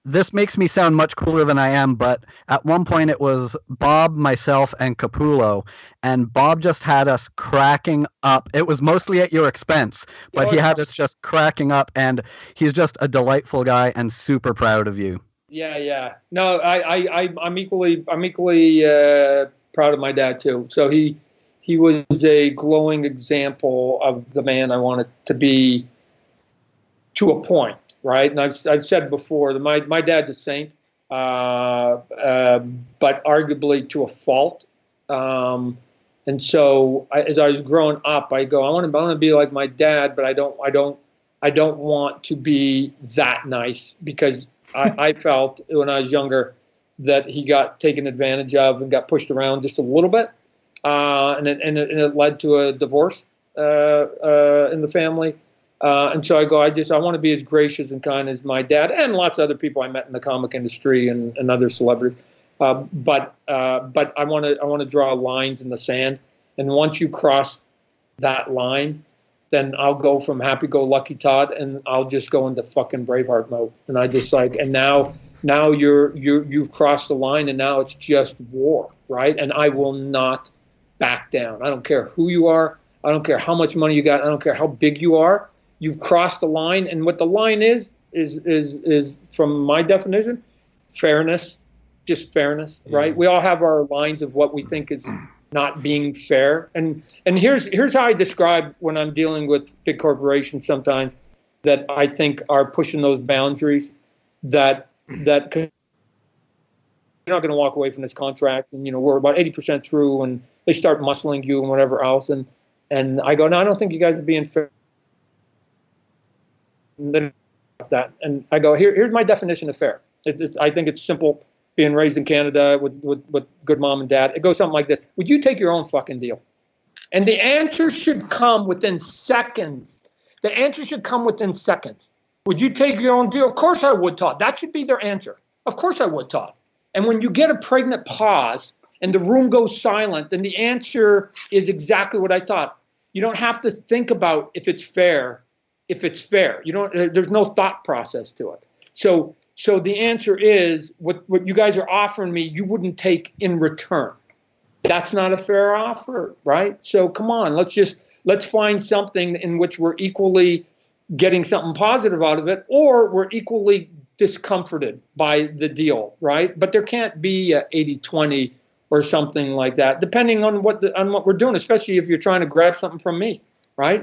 Speaker 11: this makes me sound much cooler than I am, but at one point it was Bob, myself, and Capullo, and Bob just had us cracking up. It was mostly at your expense, but he had us just cracking up, and he's just a delightful guy and super proud of you.
Speaker 7: Yeah. No, I'm equally proud of my dad too. So he was a glowing example of the man I wanted to be, to a point. Right, and I've said before that my dad's a saint, but arguably to a fault. And so as I was growing up, I want to be like my dad, but I don't want to be that nice, because I felt when I was younger that he got taken advantage of and got pushed around just a little bit, and it led to a divorce in the family. And so I want to be as gracious and kind as my dad and lots of other people I met in the comic industry and other celebrities. But I want to draw lines in the sand. And once you cross that line, then I'll go from happy-go-lucky Todd, and I'll just go into fucking Braveheart mode. And I just and now you've crossed the line, and now it's just war, right? And I will not back down. I don't care who you are. I don't care how much money you got. I don't care how big you are. You've crossed the line, and what the line is from my definition, fairness, just fairness, right? We all have our lines of what we think is not being fair, and here's how I describe when I'm dealing with big corporations sometimes that I think are pushing those boundaries that you're not going to walk away from this contract, and we're about 80% through, and they start muscling you and whatever else, and I go, no, I don't think you guys are being fair. And I go, here's my definition of fair. I think it's simple. Being raised in Canada with good mom and dad, it goes something like this: would you take your own fucking deal? And the answer should come within seconds. The answer should come within seconds. Would you take your own deal? Of course I would, Todd. That should be their answer. Of course I would, Todd. And when you get a pregnant pause and the room goes silent, then the answer is exactly what I thought. You don't have to think about if it's fair. If it's fair, there's no thought process to it. So the answer is what you guys are offering me, you wouldn't take in return. That's not a fair offer, right? So come on, let's find something in which we're equally getting something positive out of it, or we're equally discomforted by the deal, right? But there can't be a 80-20 or something like that, depending on what we're doing, especially if you're trying to grab something from me, right?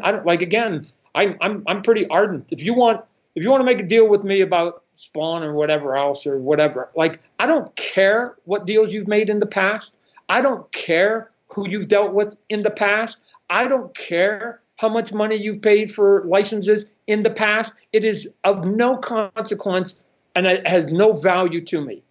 Speaker 7: I'm pretty ardent. If you want to make a deal with me about Spawn or whatever else or whatever, I don't care what deals you've made in the past. I don't care who you've dealt with in the past. I don't care how much money you paid for licenses in the past. It is of no consequence, and it has no value to me.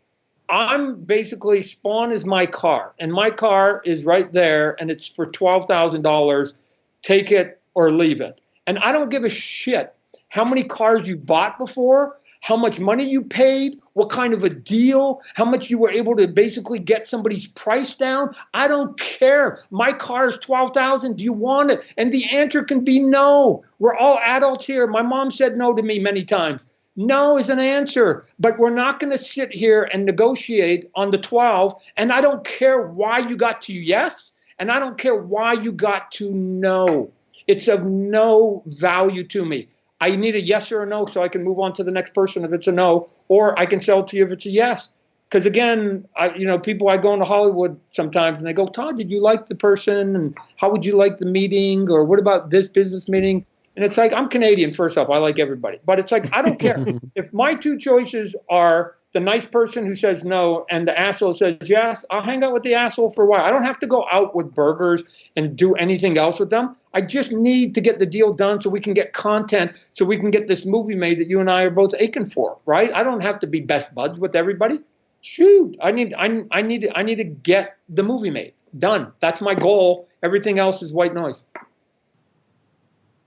Speaker 7: I'm basically, Spawn is my car, and my car is right there, and it's for $12,000. Take it or leave it. And I don't give a shit how many cars you bought before, how much money you paid, what kind of a deal, how much you were able to basically get somebody's price down. I don't care. My car is $12,000. Do you want it? And the answer can be no. We're all adults here. My mom said no to me many times. No is an answer, but we're not going to sit here and negotiate on the 12. And I don't care why you got to yes, and I don't care why you got to no. It's of no value to me. I need a yes or a no so I can move on to the next person if it's a no, or I can sell it to you if it's a yes. Because again, I go into Hollywood sometimes and they go, Todd, did you like the person? And how would you like the meeting? Or what about this business meeting? And it's like, I'm Canadian, first off. I like everybody. But it's like, I don't care. If my two choices are the nice person who says no and the asshole says yes, I'll hang out with the asshole for a while. I don't have to go out with burgers and do anything else with them. I just need to get the deal done so we can get content, so we can get this movie made that you and I are both aching for, right? I don't have to be best buds with everybody. Shoot, I need to get the movie made, Done. That's my goal. Everything else is white noise.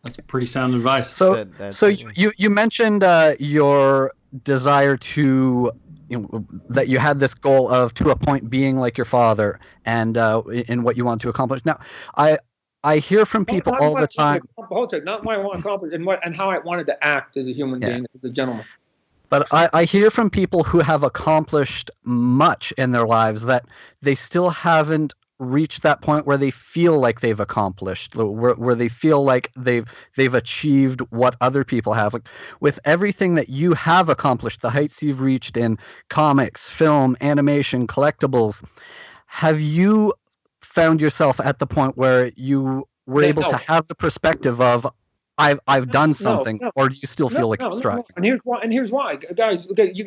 Speaker 1: That's pretty sound advice.
Speaker 11: So, you mentioned your desire to, that you had this goal of, to a point, being like your father, and in what you want to accomplish. Now, I hear from people all the time.
Speaker 7: Not what I want to accomplish, and how I wanted to act as a human being, as a gentleman.
Speaker 11: But I hear from people who have accomplished much in their lives that they still haven't reached that point where they feel like they've accomplished, where they feel like they've achieved what other people have. Like, with everything that you have accomplished, the heights you've reached in comics, film, animation, collectibles, have you found yourself at the point where you were able to have the perspective of, I've done something, or do you still feel like you're striving?
Speaker 7: And here's why, guys. You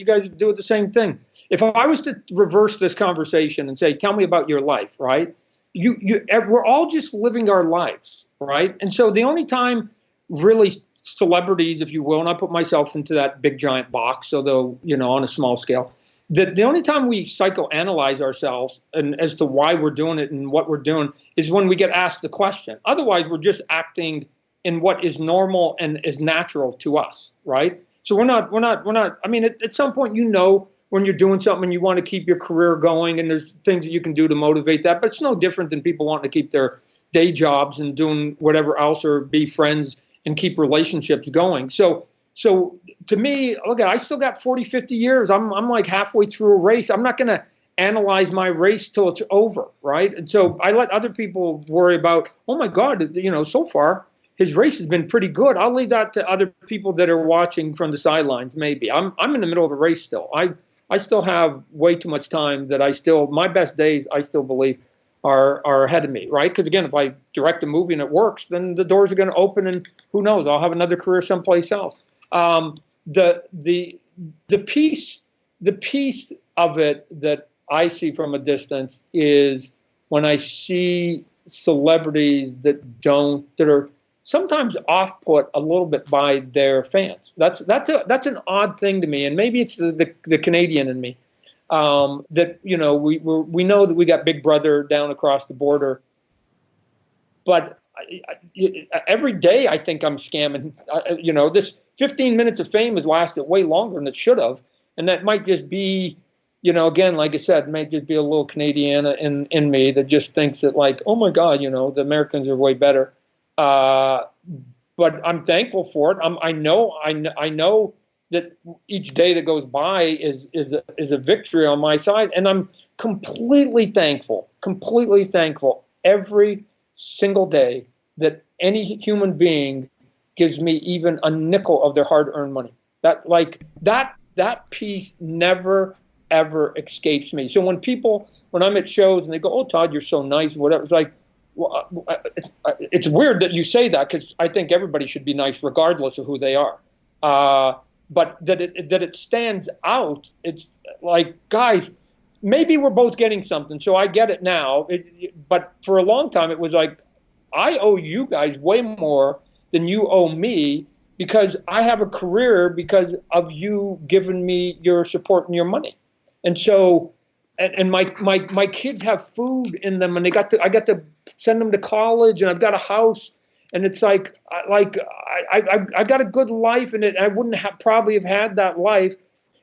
Speaker 7: guys do the same thing. If I was to reverse this conversation and say, "Tell me about your life," right? We're all just living our lives, right? And so the only time, really, celebrities, if you will, and I put myself into that big giant box, although on a small scale, the only time we psychoanalyze ourselves and as to why we're doing it and what we're doing is when we get asked the question. Otherwise, we're just acting in what is normal and is natural to us, right? So we're not, I mean, at some point, when you're doing something and you want to keep your career going, and there's things that you can do to motivate that, but it's no different than people wanting to keep their day jobs and doing whatever else, or be friends and keep relationships going. So to me, look, I still got 40, 50 years. I'm like halfway through a race. I'm not going to analyze my race till it's over, right? And so I let other people worry about, oh my God, so far, his race has been pretty good. I'll leave that to other people that are watching from the sidelines. Maybe I'm in the middle of a race still. I still have way too much time that my best days, I still believe, are ahead of me, right? Because again, if I direct a movie and it works, then the doors are going to open, and who knows, I'll have another career someplace else. The piece of it that I see from a distance is when I see celebrities that are sometimes off-put a little bit by their fans. That's an odd thing to me, and maybe it's the Canadian in me. That we know that we got Big Brother down across the border, but every day I think I'm scamming. This 15 minutes of fame has lasted way longer than it should have, and that might just be, again, like I said, might just be a little Canadian in me that just thinks that, like, oh my God, the Americans are way better. But I'm thankful for it. I know that each day that goes by is a victory on my side, and I'm completely thankful every single day that any human being gives me even a nickel of their hard-earned money. That piece never ever escapes me. So when I'm at shows and they go, "Oh, Todd, you're so nice," whatever, it's like, well, it's weird that you say that, because I think everybody should be nice regardless of who they are. But that it stands out. It's like, guys, maybe we're both getting something, so I get it now. But for a long time, it was like, I owe you guys way more than you owe me, because I have a career because of you giving me your support and your money. And so, and my kids have food in them, and I got to send them to college, and I've got a house, and it's like I got a good life, and I wouldn't probably have had that life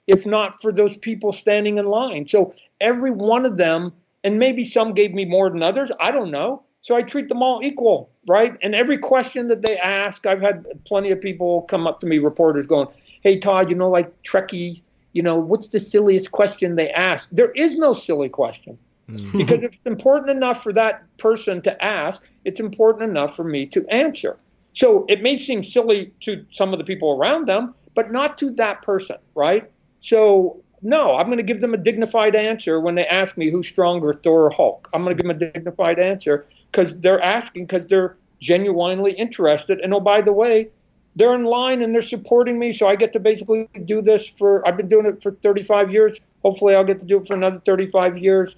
Speaker 7: if not for those people standing in line. So every one of them, and maybe some gave me more than others, I don't know. So I treat them all equal, right? And every question that they ask, I've had plenty of people come up to me, reporters, going, "Hey, Todd, like Trekkie, what's the silliest question they ask?" There is no silly question. Because if it's important enough for that person to ask, it's important enough for me to answer. So it may seem silly to some of the people around them, but not to that person, right? So no, I'm going to give them a dignified answer when they ask me who's stronger, Thor or Hulk. I'm going to give them a dignified answer because they're asking, because they're genuinely interested. And oh, by the way, they're in line and they're supporting me, so I get to basically do this I've been doing it for 35 years. Hopefully I'll get to do it for another 35 years.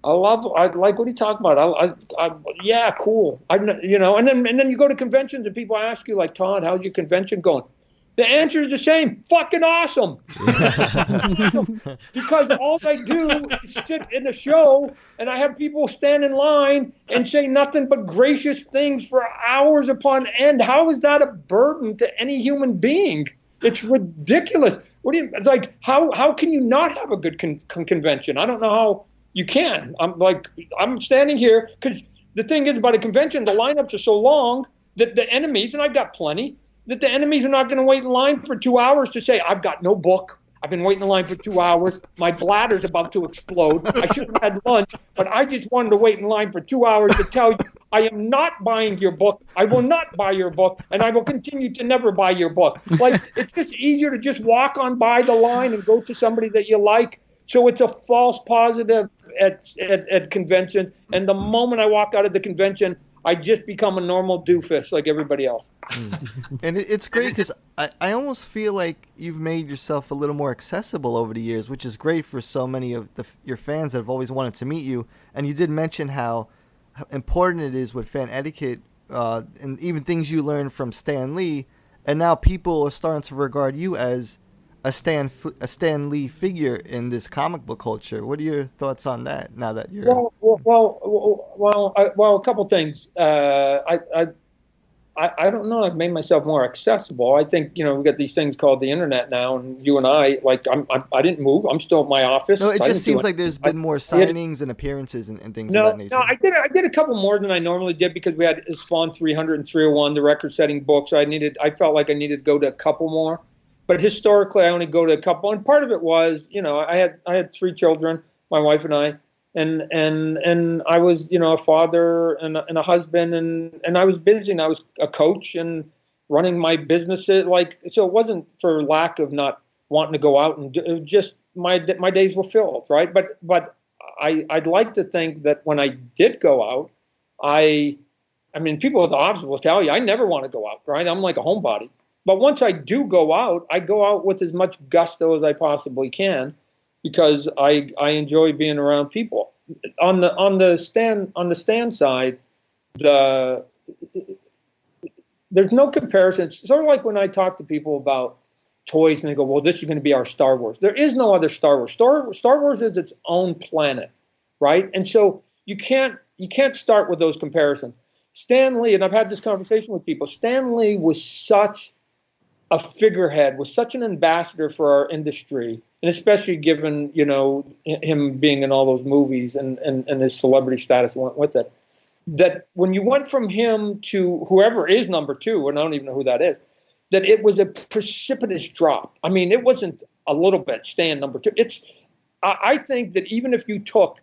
Speaker 7: I like what you talk about. Yeah, cool. And then you go to conventions and people ask you, like, "Todd, how's your convention going?" The answer is the same. Fucking awesome. Because all I do is sit in a show and I have people stand in line and say nothing but gracious things for hours upon end. How is that a burden to any human being? It's ridiculous. It's like, how can you not have a good convention? I don't know how you can. I'm standing here because the thing is about a convention, the lineups are so long that the enemies, and I've got plenty, that the enemies are not going to wait in line for 2 hours to say, I've got no book. I've been waiting in line for 2 hours. My bladder's about to explode. I should have had lunch, but I just wanted to wait in line for 2 hours to tell you I am not buying your book. I will not buy your book, and I will continue to never buy your book. Like, it's just easier to just walk on by the line and go to somebody that you like. So it's a false positive at convention. And the moment I walk out of the convention, I just become a normal doofus like everybody else.
Speaker 9: And it's great because I almost feel like you've made yourself a little more accessible over the years, which is great for so many of your fans that have always wanted to meet you. And you did mention how important it is with fan etiquette and even things you learned from Stan Lee. And now people are starting to regard you as a Stan Lee figure in this comic book culture. What are your thoughts on that now that you're...
Speaker 7: Well, a couple things. I don't know. I've made myself more accessible. I think, we've got these things called the internet now, and you and I didn't move. I'm still at my office.
Speaker 9: No, it just seems like there's been more signings and appearances and things of that nature.
Speaker 7: No, I did a couple more than I normally did because we had Spawn 300 and 301, the record-setting books. I felt like I needed to go to a couple more. But historically, I only go to a couple. And part of it was, I had 3 children, my wife and I. And I was, a father and a husband, and I was busy, and I was a coach and running my businesses. So it wasn't for lack of not wanting to go out and it was just my days were filled, right? But I'd like to think that when I did go out, I mean, people at the office will tell you I never want to go out, right? I'm like a homebody. But once I do go out with as much gusto as I possibly can, because I enjoy being around people. On the stand side, there's no comparison. It's sort of like when I talk to people about toys and they go, well, this is going to be our Star Wars. There is no other Star Wars. Star Wars is its own planet, right? And so you can't start with those comparisons. Stan Lee, and I've had this conversation with people, Stan Lee was such a figurehead, was such an ambassador for our industry, and especially given, him being in all those movies and his celebrity status went with it, that when you went from him to whoever is number 2, and I don't even know who that is, that it was a precipitous drop. I mean, it wasn't a little bit, Stan number 2. I think that even if you took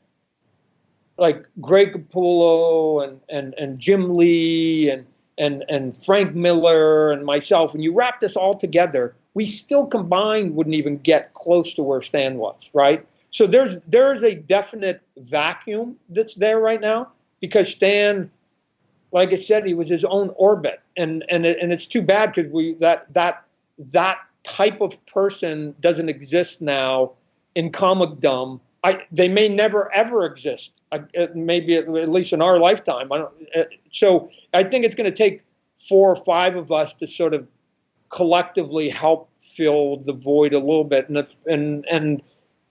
Speaker 7: like Greg Capullo and Jim Lee and Frank Miller and myself, and you wrap this all together, we still combined wouldn't even get close to where Stan was, right? So there's a definite vacuum that's there right now because Stan, like I said, he was his own orbit, and it's too bad because that type of person doesn't exist now in comicdom. They may never ever exist. Maybe at least in our lifetime. So I think it's going to take 4 or 5 of us to sort of collectively help fill the void a little bit. And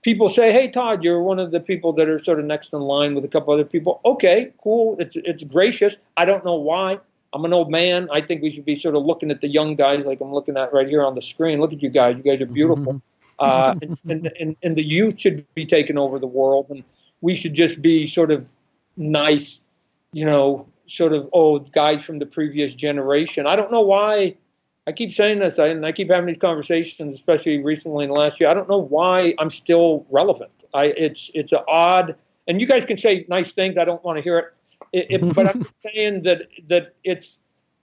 Speaker 7: people say, hey, Todd, you're one of the people that are sort of next in line with a couple other people. Okay, cool. It's gracious. I don't know why. I'm an old man. I think we should be sort of looking at the young guys like I'm looking at right here on the screen. Look at you guys. You guys are beautiful. And the youth should be taking over the world. And we should just be sort of nice, sort of old guys from the previous generation. I don't know why I keep saying this, and I keep having these conversations, especially recently in the last year. I don't know why I'm still relevant. It's an odd, and you guys can say nice things. I don't want to hear it, but I'm saying that it's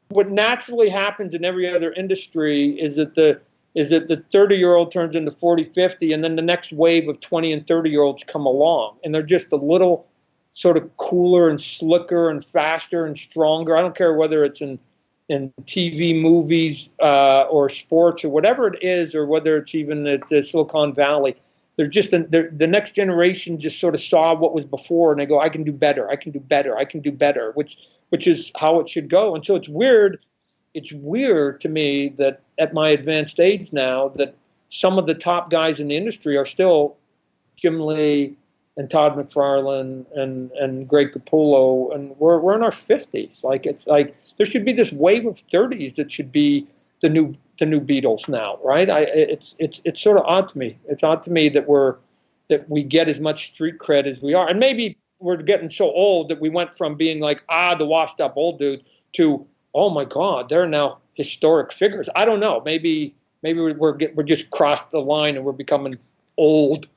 Speaker 7: what naturally happens in every other industry is that the 30-year-old turns into 40, 50, and then the next wave of 20 and 30-year-olds come along, and they're just a little sort of cooler and slicker and faster and stronger. I don't care whether it's in TV, movies, or sports or whatever it is, or whether it's even at the Silicon Valley. They're just the next generation just sort of saw what was before, and they go, I can do better, I can do better, I can do better, which is how it should go. And so it's weird. it's weird to me that at my advanced age now that some of the top guys in the industry are still Jim Lee and Todd McFarlane and Greg Capullo, and we're in our 50s. Like, it's like there should be this wave of 30s that should be the new Beatles now, right? It's sort of odd to me. It's odd to me that we get as much street cred as we are, and maybe we're getting so old that we went from being like the washed up old dude to, oh my God, they're now historic figures. I don't know. Maybe we're just crossed the line and we're becoming old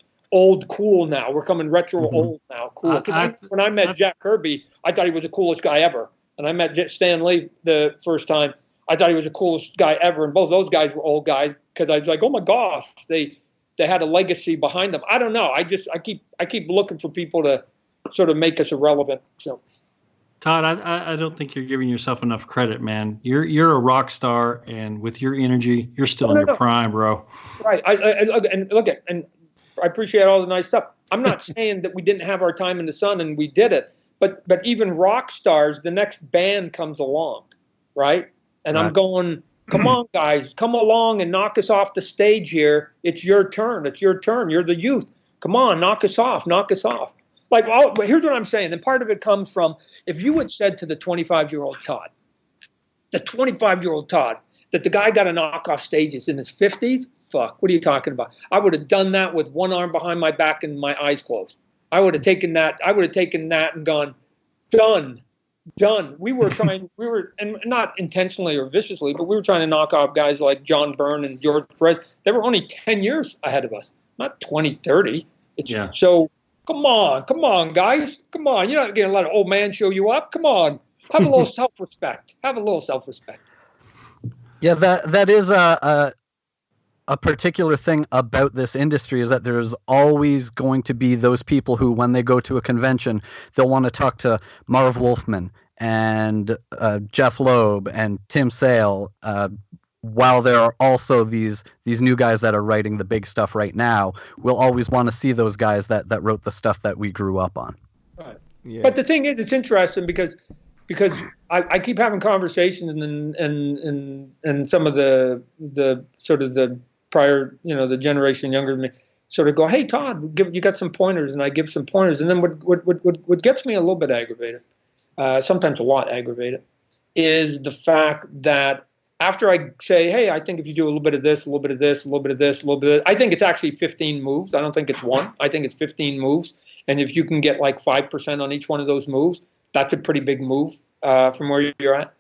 Speaker 7: cool now. We're coming retro old now. Cool. When I met Jack Kirby, I thought he was the coolest guy ever. And I met Stan Lee the first time. I thought he was the coolest guy ever. And both those guys were old guys because I was like, oh my gosh, they had a legacy behind them. I don't know. I keep looking for people to sort of make us irrelevant. So,
Speaker 1: Todd, I don't think you're giving yourself enough credit, man. You're a rock star, and with your energy, you're still in your prime, bro.
Speaker 7: Right. And I appreciate all the nice stuff. I'm not saying that we didn't have our time in the sun and we did it, but even rock stars, the next band comes along, right? And right. I'm going, come on, guys, come along and knock us off the stage here. It's your turn. It's your turn. You're the youth. Come on, knock us off. Knock us off. Like, here's what I'm saying. And part of it comes from, if you had said to the 25-year-old Todd, that the guy got to knock off stages in his 50s, fuck, what are you talking about? I would have done that with one arm behind my back and my eyes closed. I would have taken that and gone, done. And not intentionally or viciously, but we were trying to knock off guys like John Byrne and George Perez. They were only 10 years ahead of us, not 20, 30. So come on, guys. Come on. You're not going to let an old man show you up. Come on. Have a little self-respect.
Speaker 11: Yeah, that is a particular thing about this industry, is that there's always going to be those people who, when they go to a convention, they'll want to talk to Marv Wolfman and Jeff Loeb and Tim Sale, while there are also these new guys that are writing the big stuff right now. We'll always want to see those guys that wrote the stuff that we grew up on.
Speaker 7: Right. Yeah. But the thing is, it's interesting because I keep having conversations and some of the sort of the prior, the generation younger than me sort of go, hey, Todd, you got some pointers, and I give some pointers. And then what gets me a little bit aggravated, sometimes a lot aggravated, is the fact that after I say, hey, I think if you do a little bit of this, a little bit of this, a little bit of this, a little bit of I think it's actually 15 moves. I don't think it's one. I think it's 15 moves. And if you can get like 5% on each one of those moves, that's a pretty big move from where you're at.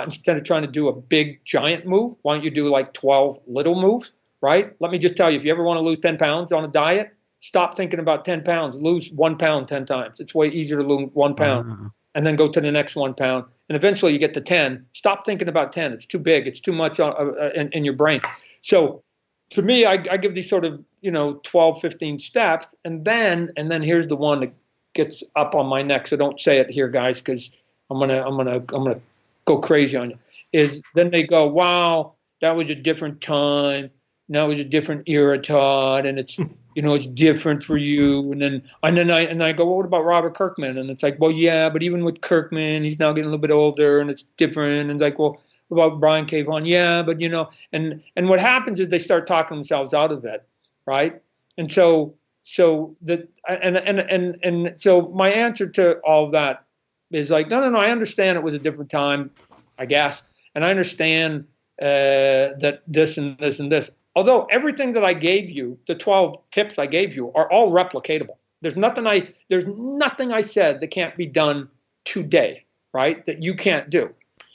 Speaker 7: Instead of trying to do a big, giant move, why don't you do like 12 little moves, right? Let me just tell you, if you ever want to lose 10 pounds on a diet, stop thinking about 10 pounds. Lose 1 pound 10 times. It's way easier to lose 1 pound and then go to the next 1 pound. And eventually you get to 10. Stop thinking about 10. It's too big. It's too much in your brain. So to me, I give these sort of, 12, 15 steps. And then here's the one that gets up on my neck. So don't say it here, guys, because I'm gonna go crazy on you. Is then they go, wow, that was a different time. Now it's a different era, Todd, and it's it's different for you. And then I go, well, what about Robert Kirkman? And it's like, well, yeah, but even with Kirkman, he's now getting a little bit older, and it's different. And it's like, well, what about Brian K. Vaughan? Yeah, but and what happens is they start talking themselves out of it, right? And so my answer to all of that is like, no, I understand it was a different time, I guess. And I understand that this and this and this. Although everything that I gave you, the 12 tips I gave you, are all replicatable. There's nothing I said that can't be done today, right? That you can't do.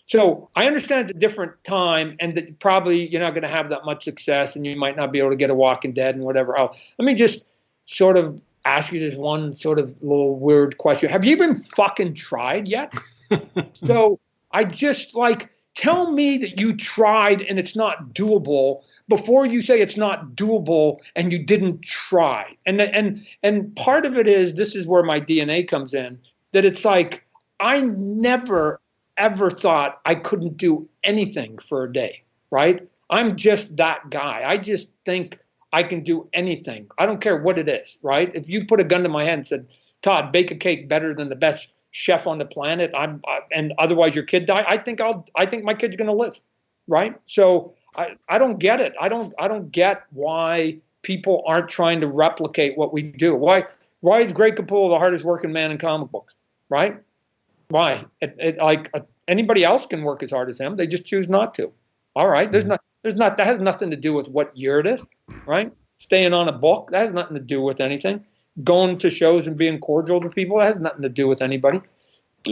Speaker 7: So I understand it's a different time, and that probably you're not going to have that much success, and you might not be able to get a Walking Dead and whatever else. Let me just sort of ask you this one sort of little weird question. Have you even fucking tried yet? So I just tell me that you tried and it's not doable before you say it's not doable and you didn't try. And part of it is, this is where my DNA comes in, that it's like, I never, ever thought I couldn't do anything for a day, right? I'm just that guy. I just think I can do anything. I don't care what it is, right? If you put a gun to my head and said, Todd, bake a cake better than the best chef on the planet. And otherwise your kid die. I think my kid's going to live, right? So I don't get it. I don't get why people aren't trying to replicate what we do. Why is Greg Capullo the hardest working man in comic books, right? Why? Anybody else can work as hard as him. They just choose not to. All right. That has nothing to do with what year it is, right? Staying on a book, that has nothing to do with anything. Going to shows and being cordial to people, that has nothing to do with anybody.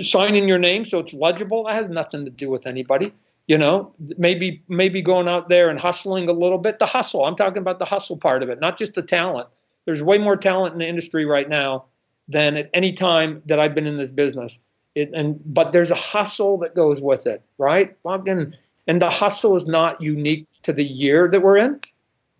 Speaker 7: Signing your name so it's legible, that has nothing to do with anybody. You know, maybe going out there and hustling a little bit. The hustle, I'm talking about the hustle part of it, not just the talent. There's way more talent in the industry right now than at any time that I've been in this business. But there's a hustle that goes with it, right? And the hustle is not unique to the year that we're in.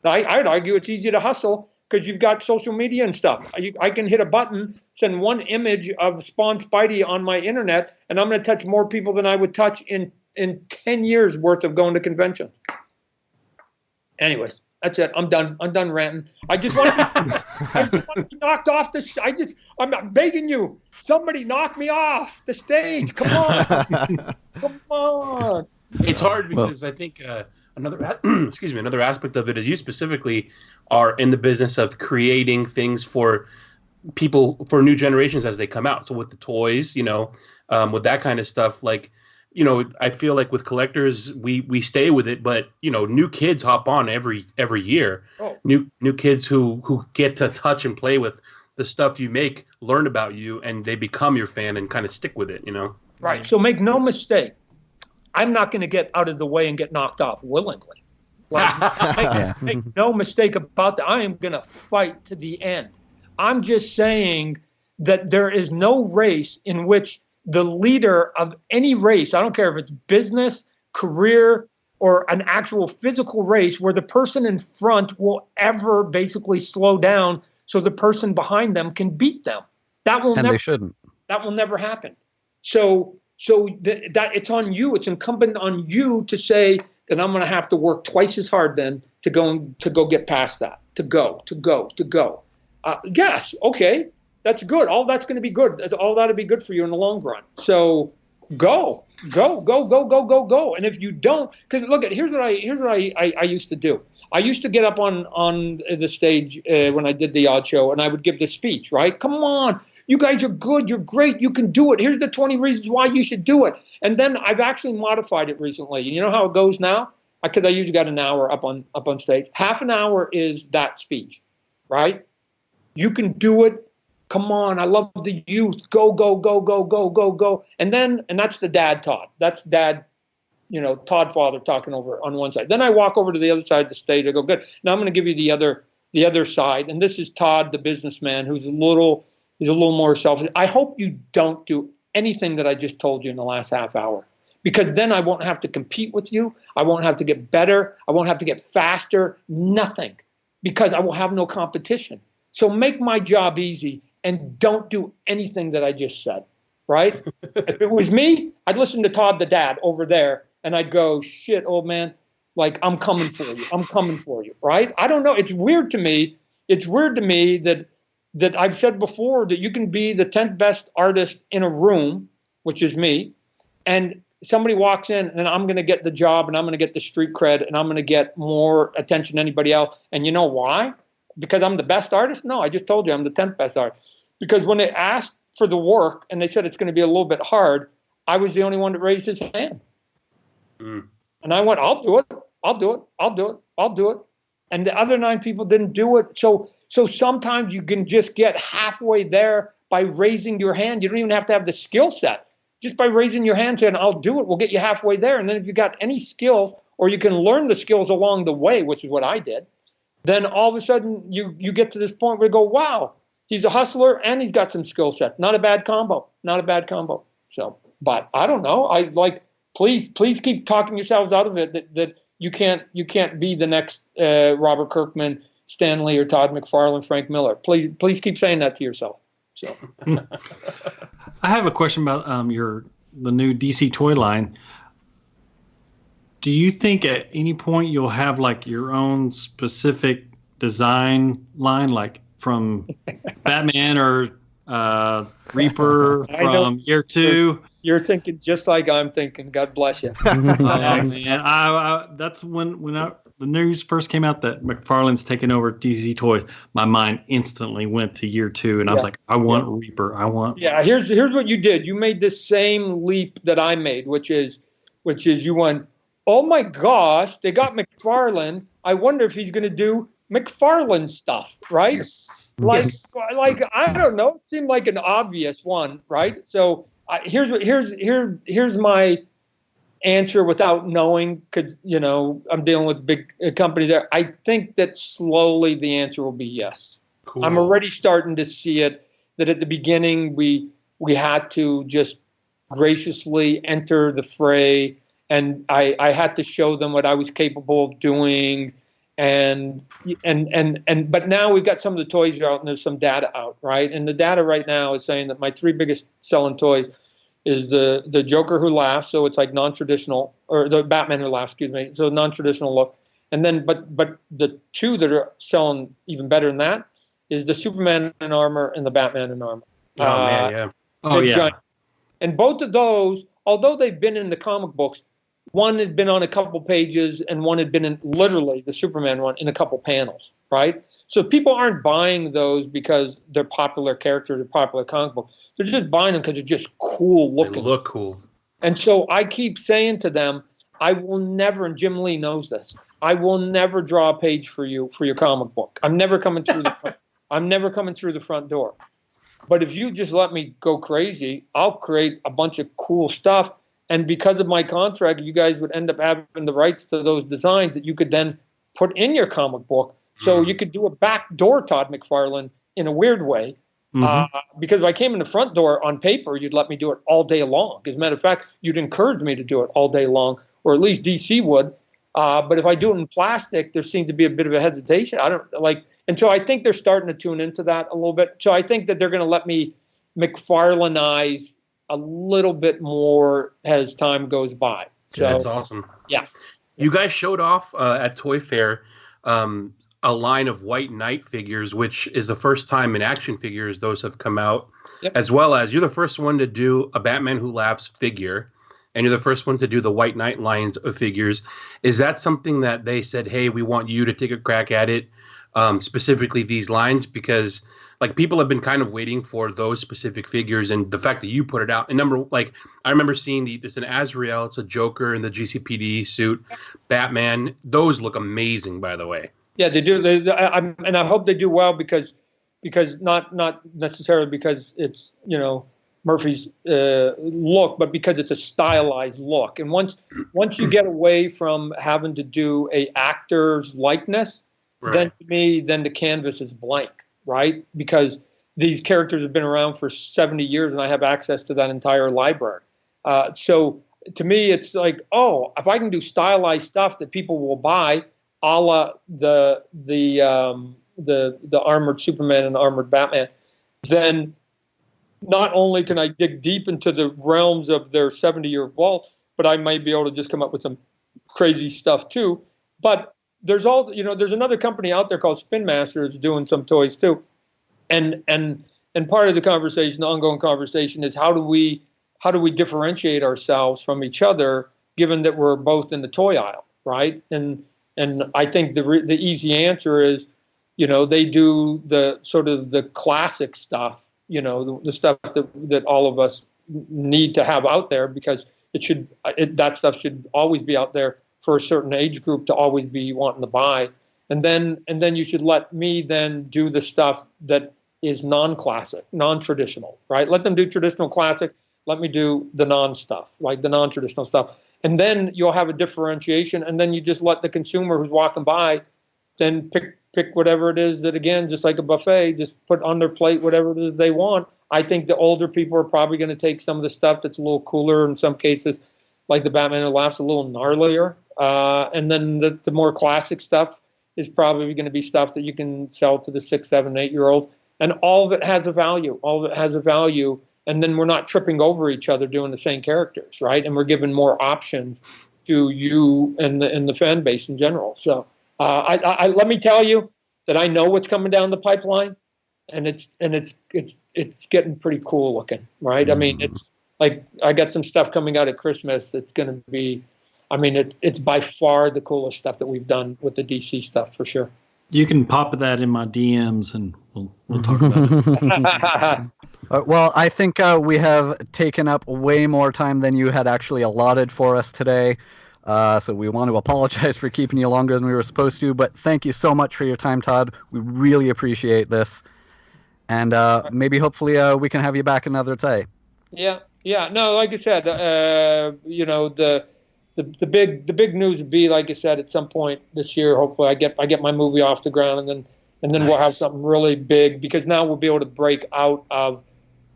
Speaker 7: I'd argue it's easy to hustle because you've got social media and stuff. I can hit a button, send one image of Spawn Spidey on my internet, and I'm going to touch more people than I would touch in 10 years worth of going to conventions. Anyways, that's it. I'm done. I'm done ranting. I just want to be knocked off the. I'm begging you. Somebody knock me off the stage. Come on. Come on.
Speaker 10: It's hard because I think another aspect of it is you specifically are in the business of creating things for people, for new generations as they come out. So with the toys, with that kind of stuff, like, I feel like with collectors, we stay with it, but new kids hop on every year.
Speaker 7: Oh.
Speaker 10: New kids who get to touch and play with the stuff you make, learn about you, and they become your fan and kind of stick with it.
Speaker 7: Right. So make no mistake, I'm not going to get out of the way and get knocked off willingly. Make no mistake about that. I am going to fight to the end. I'm just saying that there is no race in which the leader of any race, I don't care if it's business, career, or an actual physical race, where the person in front will ever basically slow down so the person behind them can beat them.
Speaker 11: They shouldn't.
Speaker 7: That will never happen. So that it's on you. It's incumbent on you to say that I'm going to have to work twice as hard then to go get past that. To go. Yes, okay, that's good. All that's going to be good. All that'll be good for you in the long run. So go. And if you don't, because look at here's what I used to do. I used to get up on the stage when I did the Odd Show, and I would give the speech. Right? Come on. You guys are good. You're great. You can do it. Here's the 20 reasons why you should do it. And then I've actually modified it recently. You know how it goes now? Because I usually got an hour up on stage. Half an hour is that speech, right? You can do it. Come on. I love the youth. Go. And that's the dad Todd. That's dad, Toddfather talking over on one side. Then I walk over to the other side of the stage. I go, good. Now I'm going to give you the other side. And this is Todd, the businessman, who's a little more selfish. I hope you don't do anything that I just told you in the last half hour, because then I won't have to compete with you. I won't have to get better. I won't have to get faster. Nothing, because I will have no competition. So make my job easy and don't do anything that I just said, right? If it was me, I'd listen to Todd the dad over there and I'd go, shit, old man, like I'm coming for you, right? I don't know. It's weird to me. That I've said before that you can be the 10th best artist in a room, which is me, and somebody walks in and I'm going to get the job and I'm going to get the street cred and I'm going to get more attention than anybody else. And you know why? Because I'm the best artist? No, I just told you I'm the 10th best artist. Because when they asked for the work and they said it's going to be a little bit hard, I was the only one that raised his hand. And I went, I'll do it. And the other 9 people didn't do it. So sometimes you can just get halfway there by raising your hand. You don't even have to have the skill set. Just by raising your hand saying, I'll do it, we'll get you halfway there. And then if you got any skills, or you can learn the skills along the way, which is what I did, then all of a sudden you get to this point where you go, wow, he's a hustler and he's got some skill set. Not a bad combo. So, but I don't know. Please keep talking yourselves out of it that you can't be the next Robert Kirkman, Stan Lee, or Todd McFarlane, Frank Miller. Please keep saying that to yourself. So,
Speaker 1: I have a question about the new DC toy line. Do you think at any point you'll have like your own specific design line, like from Batman or Reaper from year 2.
Speaker 7: You're thinking just like I'm thinking. God bless you.
Speaker 1: Man, that's when the news first came out that McFarlane's taken over DC Toys. My mind instantly went to year 2, and I was like, I want Reaper. I want.
Speaker 7: Yeah, here's what you did. You made the same leap that I made, which is you went, oh my gosh, they got McFarlane. I wonder if he's going to do McFarlane stuff, right?
Speaker 1: Yes.
Speaker 7: Like I don't know. It seemed like an obvious one, right? So here's my answer without knowing, because I'm dealing with a big company there. I think that slowly the answer will be yes.
Speaker 10: Cool.
Speaker 7: I'm already starting to see it. That at the beginning we had to just graciously enter the fray, and I had to show them what I was capable of doing. And but now we've got some of the toys out, and there's some data out, right? And the data right now is saying that my 3 biggest selling toys is the Joker Who Laughs, so it's like non-traditional, or the Batman Who Laughs, excuse me, so non-traditional look. And then, but the 2 that are selling even better than that is the Superman in armor and the Batman in armor.
Speaker 10: Oh man, yeah.
Speaker 1: Oh yeah.
Speaker 7: Giant. And both of those, although they've been in the comic books, one had been on a couple pages, and one had been in literally the Superman one in a couple panels, right? So people aren't buying those because they're popular characters or popular comic books. They're just buying them because they're just cool looking.
Speaker 10: They look cool.
Speaker 7: And so I keep saying to them, I will never, and Jim Lee knows this, I will never draw a page for you for your comic book. I'm never coming through the front door. But if you just let me go crazy, I'll create a bunch of cool stuff. And because of my contract, you guys would end up having the rights to those designs that you could then put in your comic book. So you could do a backdoor Todd McFarlane in a weird way. Because if I came in the front door on paper, you'd let me do it all day long. As a matter of fact, you'd encourage me to do it all day long, or at least DC would. But if I do it in plastic, there seems to be a bit of a hesitation. And so I think they're starting to tune into that a little bit. So I think that they're going to let me McFarlaneize a little bit more as time goes by. So
Speaker 10: that's awesome.
Speaker 7: Yeah.
Speaker 10: You guys showed off at Toy Fair a line of White Knight figures, which is the first time in action figures those have come out, as well as you're the first one to do a Batman Who Laughs figure, and you're the first one to do the White Knight lines of figures. Is that something that they said, hey, we want you to take a crack at it, specifically these lines? Because like people have been kind of waiting for those specific figures, and the fact that you put it out. And I remember seeing it's an Azrael, it's a Joker in the GCPD suit, Batman. Those look amazing, by the way.
Speaker 7: Yeah, they do. And I hope they do well because not necessarily because it's Murphy's look, but because it's a stylized look. And once you get away from having to do a actor's likeness, then to me, then the canvas is blank, right? Because these characters have been around for 70 years, and I have access to that entire library. So to me, it's like, oh, if I can do stylized stuff that people will buy, a la the armored Superman and armored Batman, then not only can I dig deep into the realms of their 70-year vault, but I might be able to just come up with some crazy stuff too. But there's there's another company out there called Spin Master that's doing some toys too, and part of the conversation, the ongoing conversation, is how do we differentiate ourselves from each other, given that we're both in the toy aisle, right? And I think the easy answer is, they do the sort of the classic stuff, the stuff that all of us need to have out there, because that stuff should always be out there for a certain age group to always be wanting to buy. And then you should let me then do the stuff that is non-classic, non-traditional, right? Let them do traditional classic. Let me do the non-stuff, like the non-traditional stuff. And then you'll have a differentiation, and then you just let the consumer who's walking by then pick whatever it is that, again, just like a buffet, just put on their plate whatever it is they want. I think the older people are probably going to take some of the stuff that's a little cooler in some cases, like the Batman Who Laughs, a little gnarlier. And then the more classic stuff is probably going to be stuff that you can sell to the 6, 7, 8-year-old. And all of it has a value. And then we're not tripping over each other doing the same characters, right? And we're giving more options to you and the fan base in general. So I let me tell you that I know what's coming down the pipeline, and it's it's getting pretty cool looking, right? I mean, it's like I got some stuff coming out at Christmas that's going to be, I mean, it's by far the coolest stuff that we've done with the DC stuff for sure.
Speaker 1: You can pop that in my DMs and we'll talk about it.
Speaker 11: Well, I think we have taken up way more time than you had actually allotted for us today. So we want to apologize for keeping you longer than we were supposed to. But thank you so much for your time, Todd. We really appreciate this. And maybe hopefully we can have you back another day.
Speaker 7: Yeah. No, like I said, you know, the big news would be, like I said, at some point this year, hopefully I get my movie off the ground, and then nice. We'll have something really big, because now we'll be able to break out of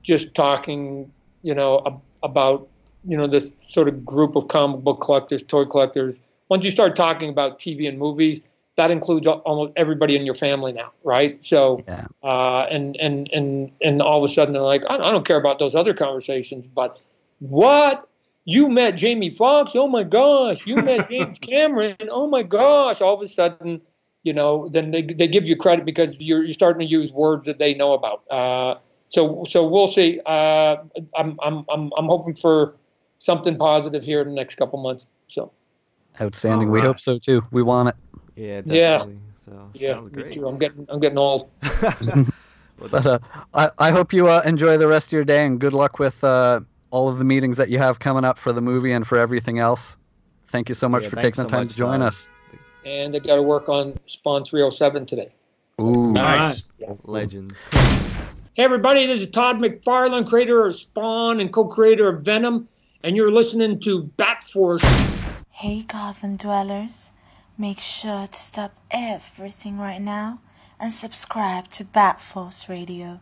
Speaker 7: just talking, you know, about, you know, this sort of group of comic book collectors, toy collectors. Once you start talking about TV and movies, that includes almost everybody in your family now, right? So, yeah. And all of a sudden they're like, I don't care about those other conversations, but what? You met Jamie Foxx? Oh my gosh! You met James Cameron? Oh my gosh! All of a sudden, you know, then they give you credit because you're starting to use words that they know about. So we'll see. I'm hoping for something positive here in the next couple months. So
Speaker 11: outstanding. Right. We hope so too. We want it.
Speaker 9: Yeah, definitely. So sounds great.
Speaker 7: Me too. I'm getting old.
Speaker 11: But I hope you enjoy the rest of your day, and good luck with all of the meetings that you have coming up for the movie and for everything else. Thank you so much for taking the time to join us.
Speaker 7: And I got to work on Spawn 307 today.
Speaker 11: Ooh,
Speaker 10: nice.
Speaker 7: Yeah.
Speaker 9: Legend.
Speaker 7: Hey everybody, this is Todd McFarlane, creator of Spawn and co-creator of Venom, and you're listening to Bat Force.
Speaker 12: Hey Gotham dwellers, make sure to stop everything right now and subscribe to Bat Force Radio.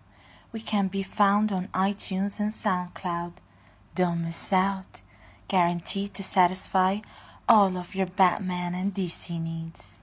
Speaker 12: We can be found on iTunes and SoundCloud. Don't miss out. Guaranteed to satisfy all of your Batman and DC needs.